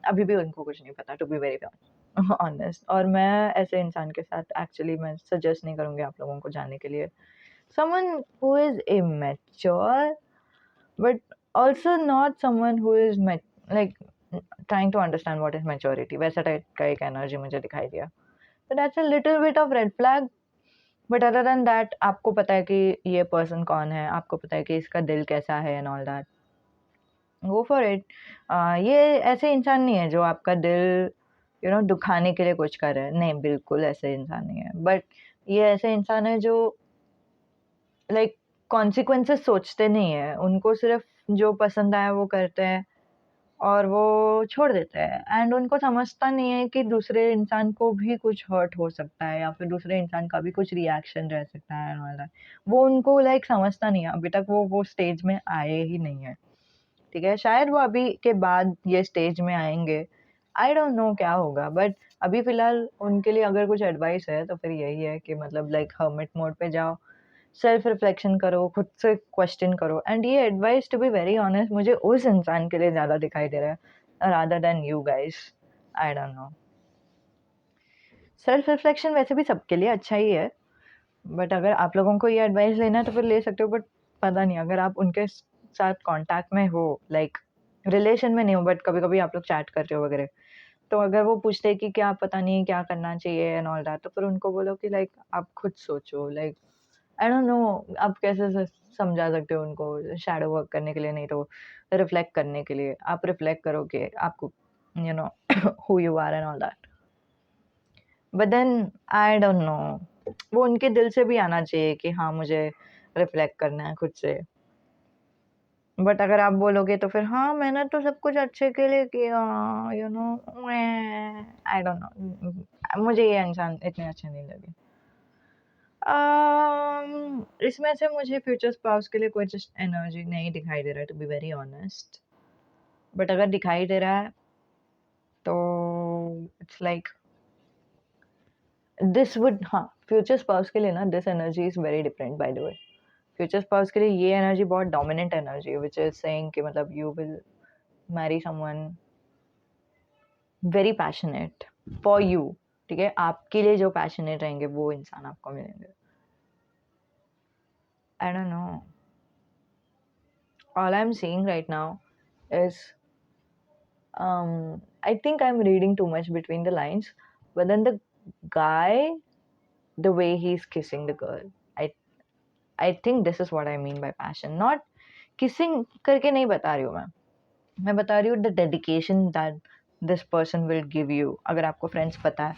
अभी भी उनको कुछ नहीं पता, टू बी वेरी ऑनेस्ट। और मैं ऐसे इंसान के साथ एक्चुअली मैं सजेस्ट नहीं करूँगी आप लोगों को जाने के लिए। Someone who is immature but also not someone who is like trying to understand what is maturity, वैसा टाइप का एक एनर्जी मुझे दिखाई दिया। So that's a little bit of red flag, but other than that आपको पता है कि ये पर्सन कौन है, आपको पता है कि इसका दिल कैसा है and all that, go for it. ये ऐसे इंसान नहीं है जो आपका दिल दुखाने के लिए कुछ कर रहा है, नहीं बिल्कुल ऐसे इंसान नहीं है। बट ये ऐसे इंसान है जो लाइक कॉन्सिक्वेंसेस सोचते नहीं है, उनको सिर्फ जो पसंद आया वो करते हैं और वो छोड़ देते हैं। एंड उनको समझता नहीं है कि दूसरे इंसान को भी कुछ हर्ट हो सकता है या फिर दूसरे इंसान का भी कुछ रिएक्शन रह सकता है एंड ऑल दैट। वो उनको लाइक समझता नहीं है, अभी तक वो स्टेज में आए ही नहीं है, ठीक है? शायद वो अभी के बाद ये स्टेज में आएँगे, आई डोंट नो क्या होगा, बट अभी फ़िलहाल उनके लिए अगर कुछ एडवाइस है तो फिर यही है कि मतलब लाइक हर्मिट मोड पे जाओ, सेल्फ रिफ्लेक्शन करो, खुद से क्वेश्चन करो। एंड ये advice to be very honest मुझे उस इंसान के लिए ज़्यादा दिखाई दे रहा है rather than you guys, I don't no. Self reflection वैसे भी सबके लिए अच्छा ही है, बट अगर आप लोगों को ये एडवाइस लेना है तो फिर ले सकते हो, बट पता नहीं अगर आप उनके साथ कॉन्टैक्ट में हो, लाइक रिलेशन में नहीं हो, बट कभी-कभी आप लोग चैट कर रहे हो वगैरह, तो अगर वो पूछते हैं कि क्या पता नहीं क्या करना चाहिए एंड ऑल दैट, तो फिर उनको बोलो कि लाइक आप खुद सोचो, लाइक आई डोंट नो आप कैसे समझा सकते हो उनको शैडो वर्क करने के लिए, नहीं तो रिफ्लेक्ट करने के लिए। आप रिफ्लेक्ट करो कि आपको you know who you are and all that, but then I don't know, वो उनके दिल से भी आना चाहिए कि हाँ मुझे रिफ्लेक्ट करना है खुद से। बट अगर आप बोलोगे तो फिर हाँ मैंने तो सब कुछ अच्छे के लिए किया, you know, I don't no, मुझे ये इंसान इतने अच्छे नहीं लगे। इसमें से मुझे फ्यूचर स्पाउस के लिए कोई जस्ट एनर्जी नहीं दिखाई दे रहा है, to be very honest. But अगर दिखाई दे रहा है तो इट्स लाइक दिस वुड, हाँ फ्यूचर स्पाउस के लिए ना this energy is very different by the way. Future spouse के लिए ये एनर्जी बहुत डोमिनेंट एनर्जी है, विच इज सेइंग कि मतलब you will marry someone very passionate for you, ठीक है? आपके लिए जो पैशनेट रहेंगे वो इंसान आपको मिलेंगे। आई don't no, all I am seeing right now is I think I'm reading too much between the lines, but then the guy, the way he's kissing the girl, I I think this is what I mean by passion. Not kissing करके नहीं बता रही हूँ मैं बता रही हूँ the dedication that this person will give you। अगर आपको फ्रेंड्स पता है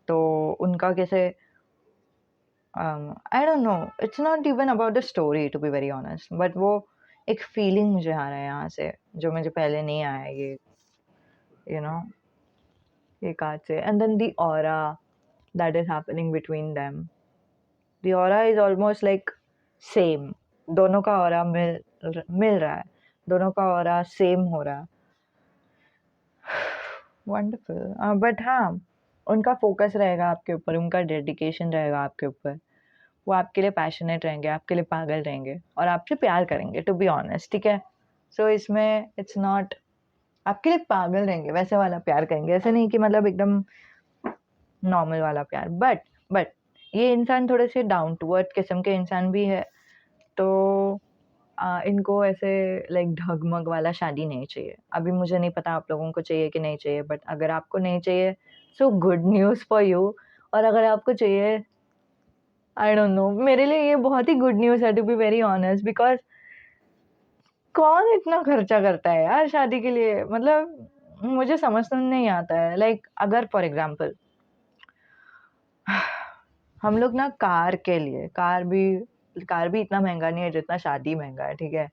तो उनका कैसे I don't know, it's not even about the story to be very honest, but वो एक फीलिंग मुझे आ रहा है यहाँ से जो मुझे पहले नहीं आया, ये you know, ये कार्ड से। And then the aura that is happening between them, the aura is almost like same, दोनों का ऑरा मिल रहा है, दोनों का ऑरा सेम हो रहा है। वंडरफुल। बट हाँ उनका फोकस रहेगा आपके ऊपर, उनका डेडिकेशन रहेगा आपके ऊपर, वो आपके लिए पैशनेट रहेंगे, आपके लिए पागल रहेंगे और आपसे प्यार करेंगे, टू बी ऑनेस्ट, ठीक है? सो इसमें इट्स नॉट आपके लिए पागल रहेंगे, वैसे वाला प्यार करेंगे, ऐसे नहीं कि मतलब एकदम नॉर्मल वाला प्यार। बट ये इंसान थोड़े से डाउन टू अर्थ किस्म के इंसान भी है, तो इनको ऐसे लाइक ढगमग वाला शादी नहीं चाहिए। अभी मुझे नहीं पता आप लोगों को चाहिए कि नहीं चाहिए, बट अगर आपको नहीं चाहिए so good news for you, और अगर आपको चाहिए आई डोंट नो, मेरे लिए ये बहुत ही गुड न्यूज़ है to be very honest, because कौन इतना खर्चा करता है यार शादी के लिए? मतलब मुझे समझ तो नहीं आता है। लाइक अगर फॉर एग्ज़ाम्पल हम लोग ना कार भी इतना महँगा नहीं है जितना शादी महँगा है, ठीक है?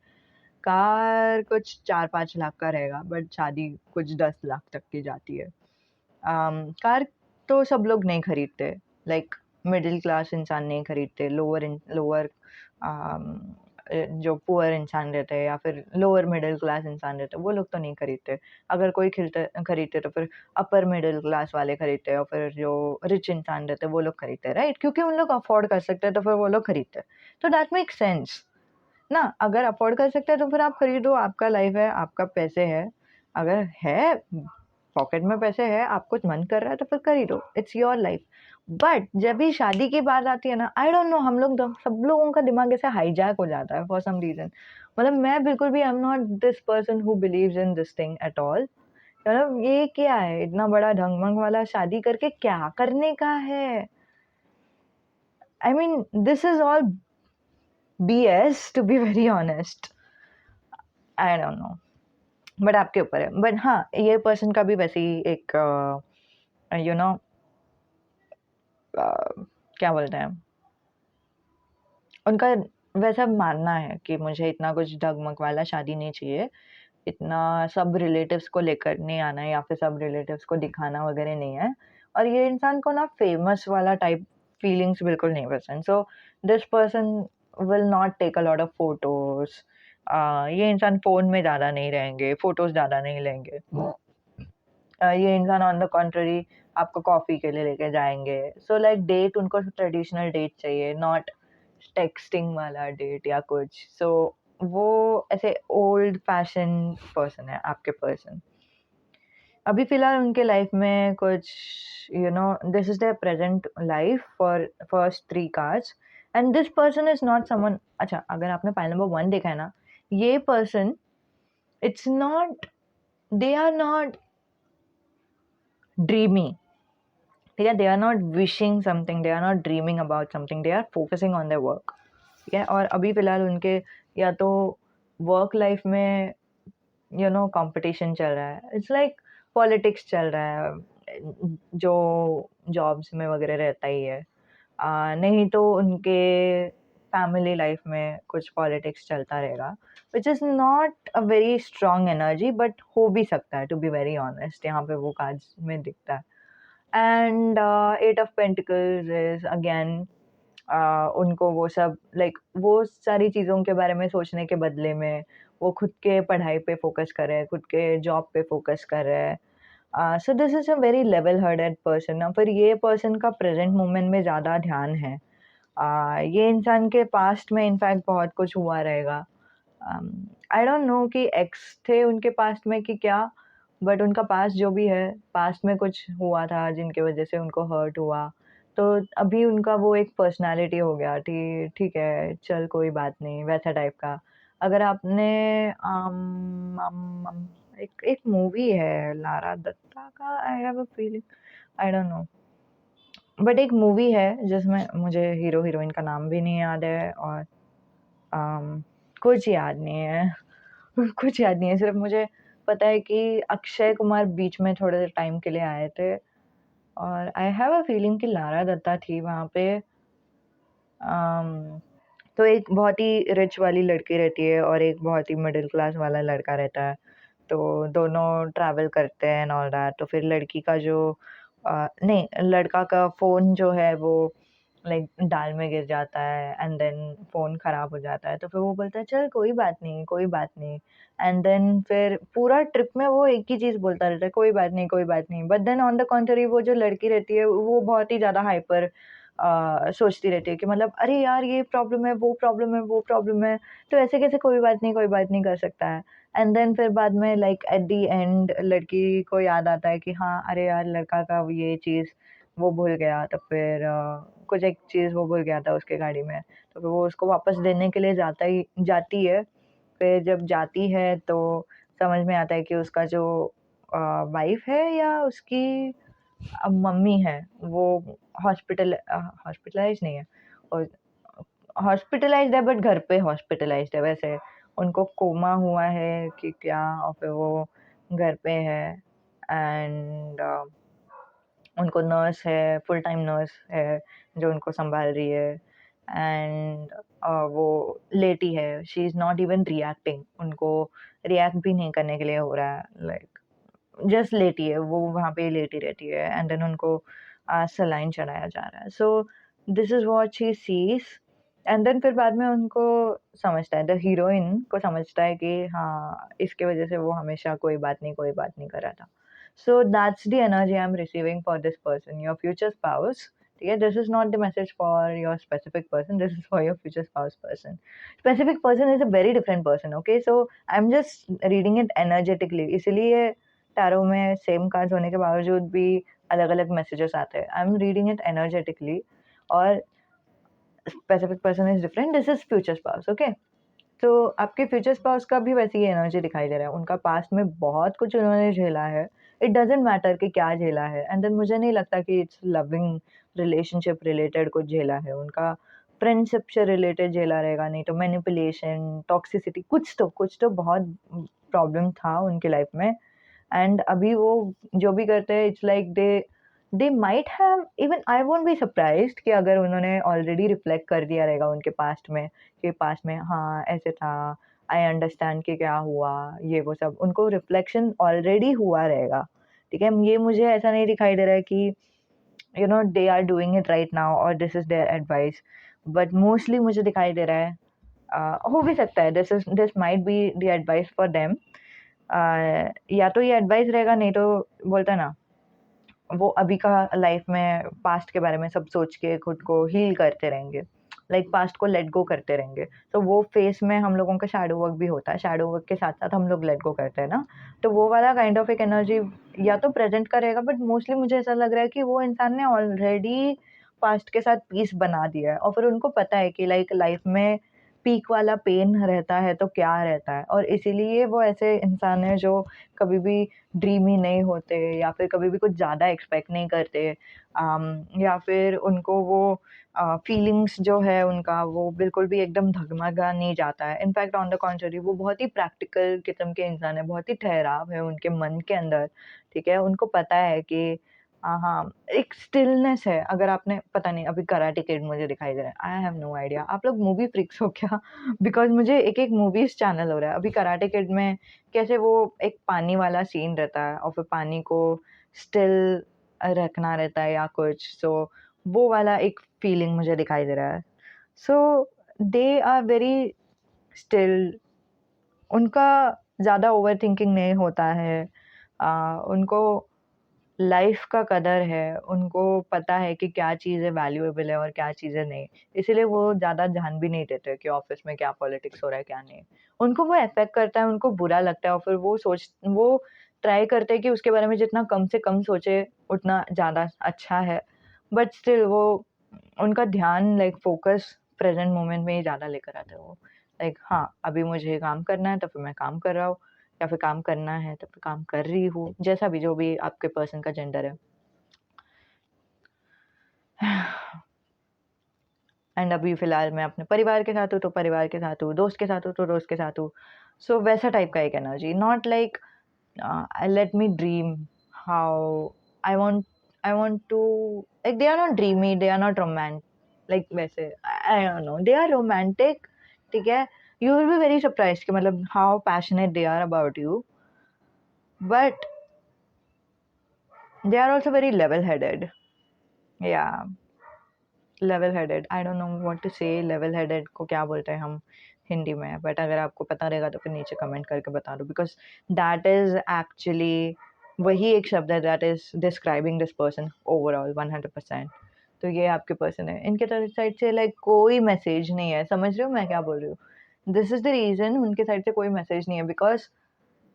कार कुछ 4-5 लाख का रहेगा, बट शादी कुछ 10 लाख तक की जाती है। कार तो सब लोग नहीं खरीदते, लाइक मिडिल क्लास इंसान नहीं खरीदते, लोअर जो पुअर इंसान रहते हैं या फिर लोअर मिडिल क्लास इंसान रहते हैं, वो लोग तो नहीं खरीदते। अगर कोई खरीदते तो फिर अपर मिडिल क्लास वाले खरीदते हैं, और फिर जो रिच इंसान रहते हैं वो लोग खरीदते हैं, राइट? क्योंकि उन लोग अफोर्ड कर सकते हैं तो फिर वो लोग खरीदते हैं। तो दैट मेक्स सेंस ना, अगर अफोर्ड कर सकते हैं तो फिर आप खरीदो, आपका लाइफ है, आपका पैसे है, अगर है पॉकेट में पैसे है, आपको मन कर रहा है तो फिर खरीदो, इट्स योर लाइफ। बट जब भी शादी की बात आती है ना, आई डोंट नो, हम लोग सब लोगों का दिमाग ऐसे हाईजैक हो जाता है फॉर सम रीजन। मतलब मैं बिल्कुल भी I am not this person who believes in this thing at all. मतलब ये क्या है, इतना बड़ा ढंग वाला शादी करके क्या करने का है? I mean this is all BS to be very honest, I don't know, but आपके ऊपर है। बट हाँ ये पर्सन का भी वैसे ही एक यू नो क्या बोलते हैं, उनका वैसा मानना है कि मुझे इतना कुछ डगमग वाला शादी नहीं चाहिए, इतना सब रिलेटिव्स को लेकर नहीं आना है या फिर सब रिलेटिव्स को दिखाना वगैरह नहीं है। और ये इंसान को ना फेमस वाला टाइप फीलिंग्स बिल्कुल नहीं पसंद। So this person will not take a lot of photos, ये इंसान फ़ोन में ज़्यादा नहीं रहेंगे, फ़ोटोज़ ज़्यादा नहीं लेंगे। ये इंसान ऑन द कॉन्ट्ररी आपको कॉफ़ी के लिए लेके जाएँगे। सो लाइक डेट उनको ट्रेडिशनल डेट चाहिए, नॉट टेक्स्टिंग वाला डेट या कुछ। सो वो ऐसे ओल्ड फैशन पर्सन है आपके पर्सन। अभी फ़िलहाल उनके लाइफ़ में कुछ this is their present life for first 3 cards and this person is not someone. अच्छा, अगर आपने पाइल नंबर 1 देखा है ना, ये person it's not they are not dreamy, ठीक है? They are not wishing something, they are not dreaming about something, they are focusing on their work, ठीक है? और अभी फ़िलहाल उनके या तो वर्क लाइफ़ में कंपटीशन चल रहा है। इट्स लाइक पॉलिटिक्स चल रहा है, जो जॉब्स में वगैरह रहता ही है। नहीं तो उनके फैमिली लाइफ में कुछ पॉलिटिक्स चलता रहेगा, which is not a very strong energy, but हो भी सकता है, टू बी वेरी ऑनेस्ट, यहाँ पे वो कार्ड्स में दिखता है। And 8 of pentacles is again उनको वो सब लाइक वो सारी चीज़ों के बारे में सोचने के बदले में वो खुद के पढ़ाई पे फ़ोकस कर रहे हैं, खुद के जॉब पे फ़ोकस कर रहे हैं। सो this is a very level headed person. ना फिर ये पर्सन का प्रेज़ेंट मोमेंट में ज़्यादा ध्यान है। ये इंसान के पास्ट में इनफैक्ट बहुत कुछ हुआ रहेगा। आई डोंट नो कि एक्स थे उनके पास्ट में कि क्या, बट उनका पास्ट जो भी है, पास्ट में कुछ हुआ था जिनकी वज़ह से उनको हर्ट हुआ। तो अभी उनका वो एक पर्सनैलिटी हो गया ठीक है, चल कोई बात नहीं, वैसा टाइप का। अगर आपने एक एक मूवी है लारा दत्ता का, आई have a feeling, I don't know, but एक मूवी है जिसमें मुझे हीरो-हीरोइन का नाम भी नहीं याद है और अम, कुछ याद नहीं है। कुछ याद नहीं है, सिर्फ़ मुझे पता है कि अक्षय कुमार बीच में थोड़े टाइम के लिए आए थे और आई हैव अ फीलिंग कि लारा दत्ता थी वहाँ पे। अम, तो एक बहुत ही रिच वाली लड़की रहती है और एक बहुत ही मिडल क्लास वाला लड़का रहता है। तो दोनों ट्रैवल करते हैं एंड ऑल दैट। तो फिर लड़की का जो नहीं, लड़का का फ़ोन जो है वो लाइक डाल में गिर जाता है एंड देन फ़ोन ख़राब हो जाता है। तो फिर वो बोलता है चल कोई बात नहीं, कोई बात नहीं। एंड देन फिर पूरा ट्रिप में वो एक ही चीज़ बोलता रहता है, कोई बात नहीं, कोई बात नहीं। बट देन ऑन द कॉन्ट्री वो जो लड़की रहती है वो बहुत ही ज़्यादा हाइपर सोचती रहती है कि मतलब अरे यार ये प्रॉब्लम है, वो प्रॉब्लम है, वो प्रॉब्लम है। तो ऐसे कैसे कोई बात नहीं कर सकता है। एंड देन फिर बाद में लाइक एट द एंड लड़की को याद आता है कि हाँ, अरे यार लड़का का ये चीज़ वो भूल गया। तो फिर कुछ एक चीज़ वो भूल गया था उसके गाड़ी में। तो फिर वो उसको वापस देने के लिए जाती है। फिर जब जाती है तो समझ में आता है कि उसका जो वाइफ़ है या उसकी मम्मी है, वो हॉस्पिटलाइज़ नहीं है, और हॉस्पिटलाइज़्ड है बट घर पे हॉस्पिटलाइज़्ड है वैसे। उनको कोमा हुआ है कि क्या, और फिर वो घर पे है एंड उनको नर्स है, फुल टाइम नर्स है जो उनको सँभाल रही है एंड वो लेटी है। She is not even reacting, उनको रिएक्ट भी नहीं करने के लिए हो रहा है, लाइक जस्ट लेटी है, वो वहाँ पे लेटी रहती है एंड देन उनको सलाइन चढ़ाया जा रहा है। So this is what she sees and then फिर बाद में उनको समझता है, द हीरोइन को समझता है कि हाँ, इसकी वज़ह से वो हमेशा कोई बात नहीं कर रहा था। So that's the energy I am receiving for this person, your future spouse, ठीक है? This is not the message for your specific person, this is for your future spouse person. Specific person is a very different person, okay? So I am just reading it energetically, इसीलिए tarot में same cards होने के बावजूद भी अलग-अलग messages आते हैं। I am reading it energetically और specific person is different, this is future spouse, okay? तो आपके फ्यूचर स्पाउस का भी वैसी ही एनर्जी दिखाई दे रहा है। उनका पास्ट में बहुत कुछ उन्होंने झेला है। इट डज़न्ट मैटर कि क्या झेला है एंड देन मुझे नहीं लगता कि इट्स लविंग रिलेशनशिप रिलेटेड कुछ झेला है। उनका फ्रेंडशिप से रिलेटेड झेला रहेगा, नहीं तो मैनिपुलेशन, टॉक्सिसिटी, कुछ तो बहुत प्रॉब्लम था उनकी लाइफ में एंड अभी वो जो भी करते हैं it's like they might have, even I won't be surprised कि अगर उन्होंने ऑलरेडी रिफ्लेक्ट कर दिया रहेगा उनके पास्ट में कि पास्ट में हाँ, ऐसे था, आई अंडरस्टैंड कि क्या हुआ, ये वो सब उनको रिफ्लेक्शन ऑलरेडी हुआ रहेगा, ठीक है? ये मुझे ऐसा नहीं दिखाई दे रहा है कि they are doing it right now और this is their advice, but mostly मुझे दिखाई दे रहा है हो भी सकता है, this might be the advice for them. या तो ये एडवाइस रहेगा, नहीं तो बोलता है ना, वो अभी का लाइफ में पास्ट के बारे में सब सोच के खुद को हील करते रहेंगे, लाइक पास्ट को लेट गो करते रहेंगे। तो वो फेस में हम लोगों का शैडो वर्क भी होता है, शैडो वर्क के साथ साथ हम लोग लेट गो करते हैं ना, तो वो वाला काइंड ऑफ एक एनर्जी या तो प्रेजेंट करेगा, बट मोस्टली मुझे ऐसा लग रहा है कि वो इंसान ने ऑलरेडी पास्ट के साथ पीस बना दिया है, और फिर उनको पता है कि लाइक लाइफ में पीक वाला पेन रहता है तो क्या रहता है, और इसीलिए वो ऐसे इंसान है जो कभी भी ड्रीमी नहीं होते, या फिर कभी भी कुछ ज़्यादा एक्सपेक्ट नहीं करते, या फिर उनको वो फीलिंग्स जो है उनका वो बिल्कुल भी एकदम धगमगा नहीं जाता है। इनफैक्ट ऑन द कॉन्ट्ररी वो बहुत ही प्रैक्टिकल किस्म के इंसान है, बहुत ही ठहराव है उनके मन के अंदर, ठीक है? उनको पता है कि हाँ, एक स्टिलनेस है। अगर आपने पता नहीं, अभी कराटे किड मुझे दिखाई दे रहा है, आई हैव नो आइडिया। आप लोग मूवी फ्रीक्स हो क्या? बिकॉज़ मुझे एक-एक मूवीज़ चैनल हो रहा है। अभी कराटे किड में कैसे वो एक पानी वाला सीन रहता है और फिर पानी को स्टिल रखना रहता है या कुछ, सो वो वाला एक फीलिंग मुझे दिखाई दे रहा है। सो दे आर वेरी स्टिल, उनका ज़्यादा ओवरथिंकिंग नहीं होता है। उनको लाइफ़ का कदर है, उनको पता है कि क्या चीज़ें वैल्यूएबल है और क्या चीज़ें नहीं। इसीलिए वो ज़्यादा ध्यान भी नहीं देते कि ऑफ़िस में क्या पॉलिटिक्स हो रहा है, क्या नहीं। उनको वो अफ़ेक्ट करता है, उनको बुरा लगता है, और फिर वो ट्राई करते हैं कि उसके बारे में जितना कम से कम सोचे, उतना ज़्यादा अच्छा है। बट स्टिल वो उनका ध्यान लाइक फ़ोकस प्रेज़ेंट मोमेंट में ही ज़्यादा लेकर आते हैं वो। लाइक हाँ, अभी मुझे काम करना है तो फिर मैं काम कर रहा हूँ, या फिर काम करना है तो फिर काम कर रही हूँ, जैसा भी जो भी आपके पर्सन का जेंडर है। एंड अभी फ़िलहाल मैं अपने परिवार के साथ हूँ, तो परिवार के साथ हूँ, दोस्त के साथ हूँ, तो दोस्त के साथ हूँ। सो वैसा टाइप का एक energy, not like let me dream how I want I want to, like they are not dreamy, they are not like वैसे I don't know, they are romantic, ठीक है? You will be very surprised कि मतलब how passionate they are about you, but they are also very level headed. Yeah level headed, I don't know what to say, level headed को क्या बोलते हैं हम हिंदी में, बट अगर आपको पता रहेगा तो फिर नीचे कमेंट करके बता दो, बिकॉज दैट इज एक्चुअली वही एक शब्द है that is describing this person overall 100%। तो ये आपके पर्सन है, इनके तरफ साइड से लाइक कोई मैसेज नहीं है, समझ रहे हो मैं क्या बोल रही हूँ? दिस इज द रीजन उनके साइड से कोई मैसेज नहीं है, बिकॉज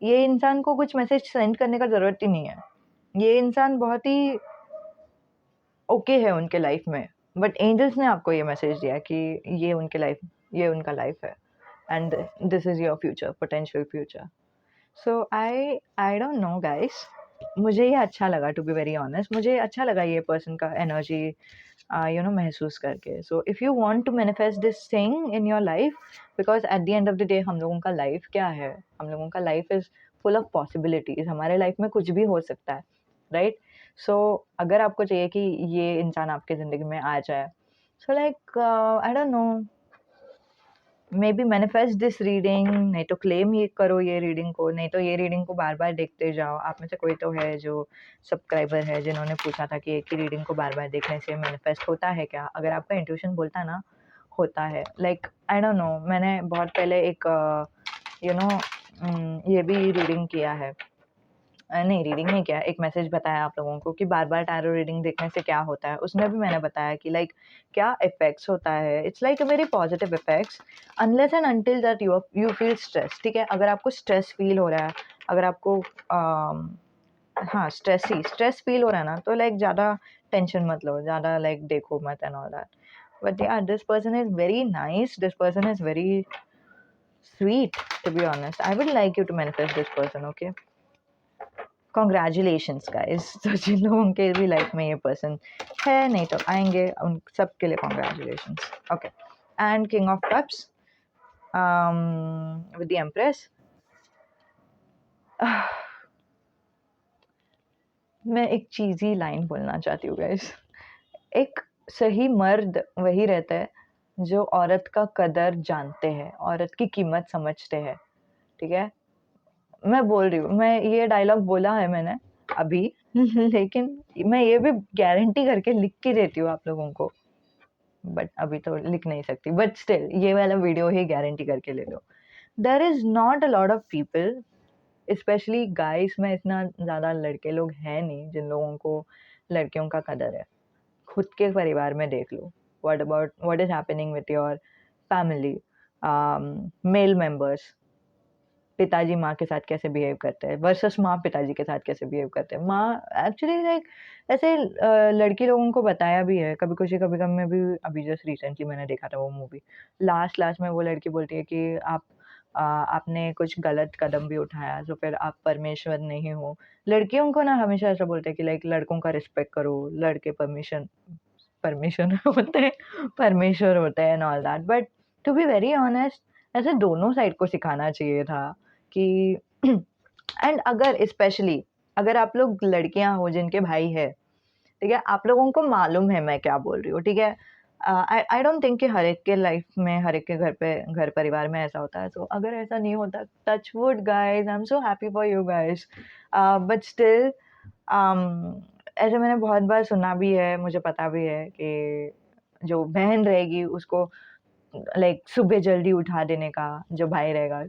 ये इंसान को कुछ मैसेज सेंड करने का ज़रूरत ही नहीं है। ये इंसान बहुत ही ओके है उनके लाइफ में, बट एंजल्स ने आपको ये मैसेज दिया कि ये उनके लाइफ, ये उनका लाइफ है, and this is your future, potential future. So I don't no guys, मुझे ये अच्छा लगा, टू बी वेरी ऑनेस्ट, मुझे अच्छा लगा ये पर्सन का एनर्जी यू नो महसूस करके। So if you want to manifest this thing in your life, because at the end of the day हम लोगों का लाइफ क्या है, हम लोगों का life is full of possibilities, हमारे लाइफ में कुछ भी हो सकता है, राइट? सो अगर आपको चाहिए कि ये इंसान आपके ज़िंदगी में आ जाए, so like I don't no, may be manifest this reading, नहीं तो क्लेम ही करो ये रीडिंग को, नहीं तो ये रीडिंग को बार बार देखते जाओ। आप में से कोई तो है जो सब्सक्राइबर है जिन्होंने पूछा था कि एक ही रीडिंग को बार बार देखने से मैनिफेस्ट होता है क्या? अगर आपका इंट्यूशन बोलता ना होता है, लाइक आई डोंट नो, मैंने बहुत पहले एक यू नो ये भी रीडिंग किया है, नहीं रीडिंग नहीं किया, एक मैसेज बताया आप लोगों को कि बार-बार टैरो रीडिंग देखने से क्या होता है। उसमें भी मैंने बताया कि लाइक क्या इफ़ेक्ट्स होता है। It's like a very positive effects unless and until that you feel stress, ठीक है? अगर आपको स्ट्रेस फ़ील हो रहा है, अगर आपको हाँ, स्ट्रेस फ़ील हो रहा है ना, तो लाइक ज़्यादा टेंशन मत लो, ज़्यादा लाइक देखो मत and all that. But yeah this person is very nice, this person is very sweet, to be honest. I would like you to manifest this person, okay? Congratulations guys. तो जिन लोगों के भी life में ये person है, नहीं तो आएंगे, उन सब के लिए congratulations, okay? And king of cups with the empress, मैं एक चीज़ी लाइन बोलना चाहती हूँ गाइस। एक सही मर्द वही रहता है जो औरत का कदर जानते हैं, औरत की कीमत समझते हैं, ठीक है? मैं बोल रही हूँ, मैं ये डायलॉग बोला है मैंने अभी लेकिन मैं ये भी गारंटी करके लिख के देती हूँ आप लोगों को, बट अभी तो लिख नहीं सकती, बट स्टिल ये वाला वीडियो ही गारंटी करके ले लो। There is not a lot of people, specially guys में इतना ज़्यादा लड़के लोग हैं नहीं जिन लोगों को लड़कियों का कदर है। खुद के परिवार में देख लो, what is happening with your family, male members, पिताजी माँ के साथ कैसे बिहेव करते हैं वर्सेस माँ पिताजी के साथ कैसे बिहेव करते हैं। माँ एक्चुअली लाइक ऐसे लड़की लोगों को बताया भी है, कभी खुशी कभी गम में भी। अभी जस्ट रिसेंटली मैंने देखा था वो मूवी। लास्ट लास्ट में वो लड़की बोलती है कि आपने कुछ गलत कदम भी उठाया तो फिर आप परमेश्वर नहीं हो। लड़कियों को ना हमेशा ऐसा बोलते हैं कि लाइक लड़कों का रिस्पेक्ट करो, लड़के परमिशन परमिशन होते हैं, परमेश्वर होते हैं and all that. But to be very honest, ऐसे दोनों साइड को सिखाना चाहिए था कि एंड अगर स्पेशली अगर आप लोग लड़कियां हो जिनके भाई है, ठीक है, आप लोगों को मालूम है मैं क्या बोल रही हूँ, ठीक है। आई डोंट थिंक कि हर एक के लाइफ में, हर एक के घर पे, घर परिवार में ऐसा होता है। तो अगर ऐसा नहीं होता, touch wood guys, I am so happy for you guys. But still ऐसे मैंने बहुत बार सुना भी है, मुझे पता भी है कि जो बहन रहेगी उसको लाइक सुबह जल्दी उठा देने का, जो भाई रहेगा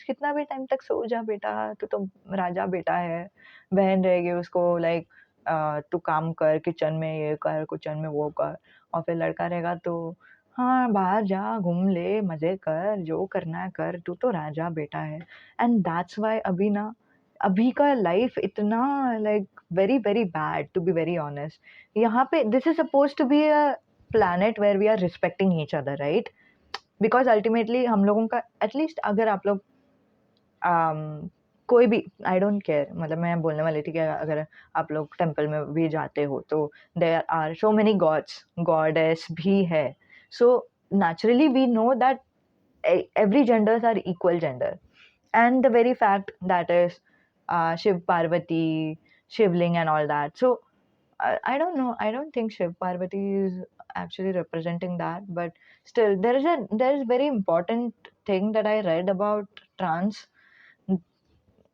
कितना भी टाइम तक सो जा बेटा, तू तो राजा बेटा है। बहन रहेगी उसको लाइक तू काम कर, किचन में ये कर, किचन में वो कर। और फिर लड़का रहेगा तो हाँ बाहर जा, घूम ले, मजे कर, जो करना है कर, तू तो राजा बेटा है। एंड दैट्स वाई अभी ना, अभी का लाइफ इतना like very very bad, to be very honest. यहाँ पे this is suppose to be a planet where we are respecting each other, right? Because ultimately हम लोगों का एटलीस्ट अगर आप लोग कोई भी, आई डोंट केयर, मतलब मैं बोलने वाली थी कि अगर आप लोग टेम्पल में भी जाते हो तो there are so many gods, goddess भी है। So naturally we know that every genders are equal gender, and the very fact that is Shiv Parvati, Shivling and all that. So I don't know. I don't think Shiv Parvati is actually representing that, but still, there is very important thing that I read about trans.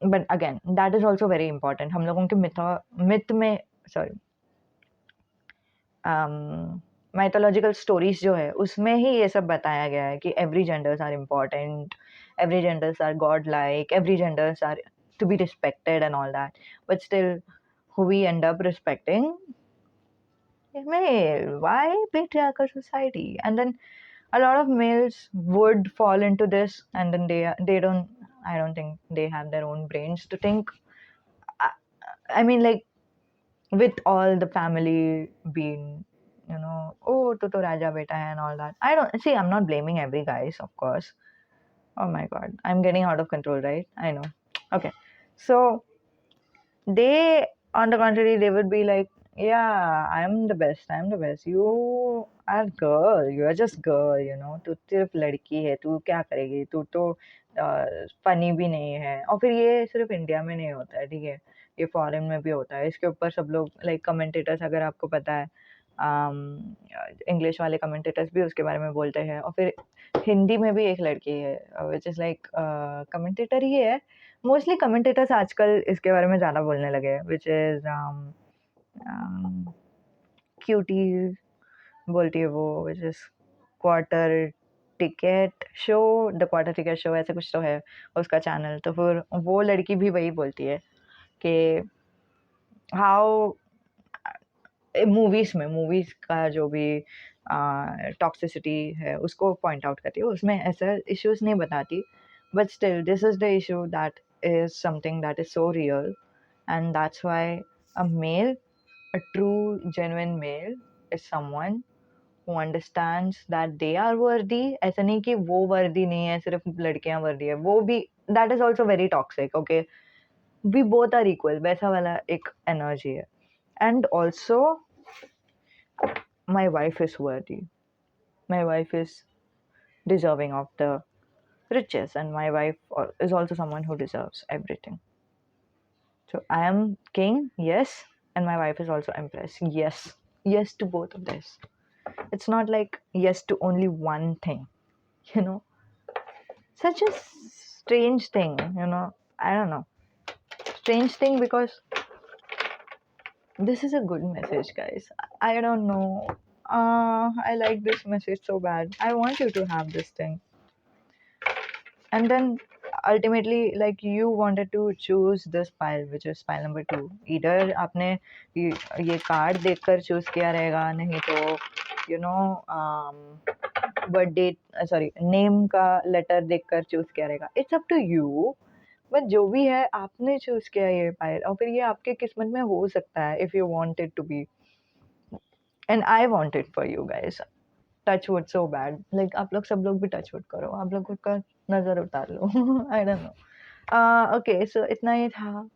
But again, that is also very important. हम लोगों के myth में, sorry, mythological stories जो है उसमें ही ये सब बताया गया है कि every genders are important, every genders are godlike, every genders are to be respected and all that. But still, who we end up respecting, male. Why patriarchal society? And then a lot of males would fall into this, and then they don't. I don't think they have their own brains to think. I, I mean, like with all the family being, oh, to raja beta hai and all that. I don't see. I'm not blaming every guys, of course. Oh my god, I'm getting out of control, right? I know. Okay, so they, on the contrary, they would be like, yeah, I'm the best, you are girl, you are just girl, तू सिर्फ लड़की है, तू क्या करेगी, तू तो funny भी नहीं है। और फिर ये सिर्फ इंडिया में नहीं होता है, ठीक है, ये फॉरेन में भी होता है। इसके ऊपर सब लोग लाइक कमेंटेटर्स, अगर आपको पता है, इंग्लिश वाले कमेंटेटर्स भी उसके बारे में बोलते हैं। और फिर हिंदी में भी एक लड़की है विच इज़ लाइक कमेंटेटर ही है। मोस्टली कमेंटेटर्स आजकल इसके बारे में ज़्यादा बोलने लगे हैं, विच इज़ क्यूटी बोलती है वो, which is quarter ticket show, the quarter ticket show, ऐसे कुछ तो है उसका चैनल। तो फिर वो लड़की भी वही बोलती है कि हाउ मूवीज़ का जो भी टॉक्सिसिटी है उसको पॉइंट आउट करती है, उसमें ऐसा इश्यूज नहीं बताती। But still this is the issue that is something that is so real, and that's why a male, a true genuine male is someone who understands that they are worthy। ऐसा नहीं कि वो वर्दी नहीं है, सिर्फ लड़कियां वर्दी है, वो भी, that is also very toxic, okay? We both are equal, वैसा वाला एक एनर्जी है। And also my wife is worthy, my wife is deserving of the riches, and my wife is also someone who deserves everything. So I am king, yes, and my wife is also empress, yes. Yes to both of this. It's not like yes to only one thing, you know. Such a strange thing, I don't know. Strange thing because this is a good message, guys. I don't know. I like this message so bad. I want you to have this thing. And then ultimately, like, you wanted to choose this pile, which is pile number 2. Either आपने ये card देखकर choose किया रहेगा, नहीं तो you know birthday sorry name का letter देखकर choose किया रहेगा. It's up to you. But जो भी है, आपने चूज किया ये पायल, और फिर ये आपके किस्मत में हो सकता है if you want it to be. And I want it for you guys. Touch wood so bad. Like आप लोग सब लोग भी टच वुड करो, आप लोग का नजर उतार लो. I don't know. Okay, so इतना ही था.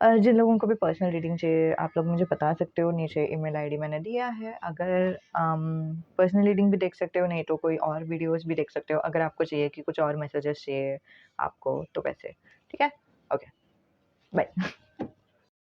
जिन लोगों को भी पर्सनल रीडिंग चाहिए, आप लोग मुझे बता सकते हो, नीचे ईमेल आईडी मैंने दिया है. अगर पर्सनल रीडिंग भी देख सकते हो, नहीं तो कोई और वीडियोस भी देख सकते हो, अगर आपको चाहिए कि कुछ और मैसेजेस चाहिए आपको, तो वैसे. ठीक है. Okay, bye.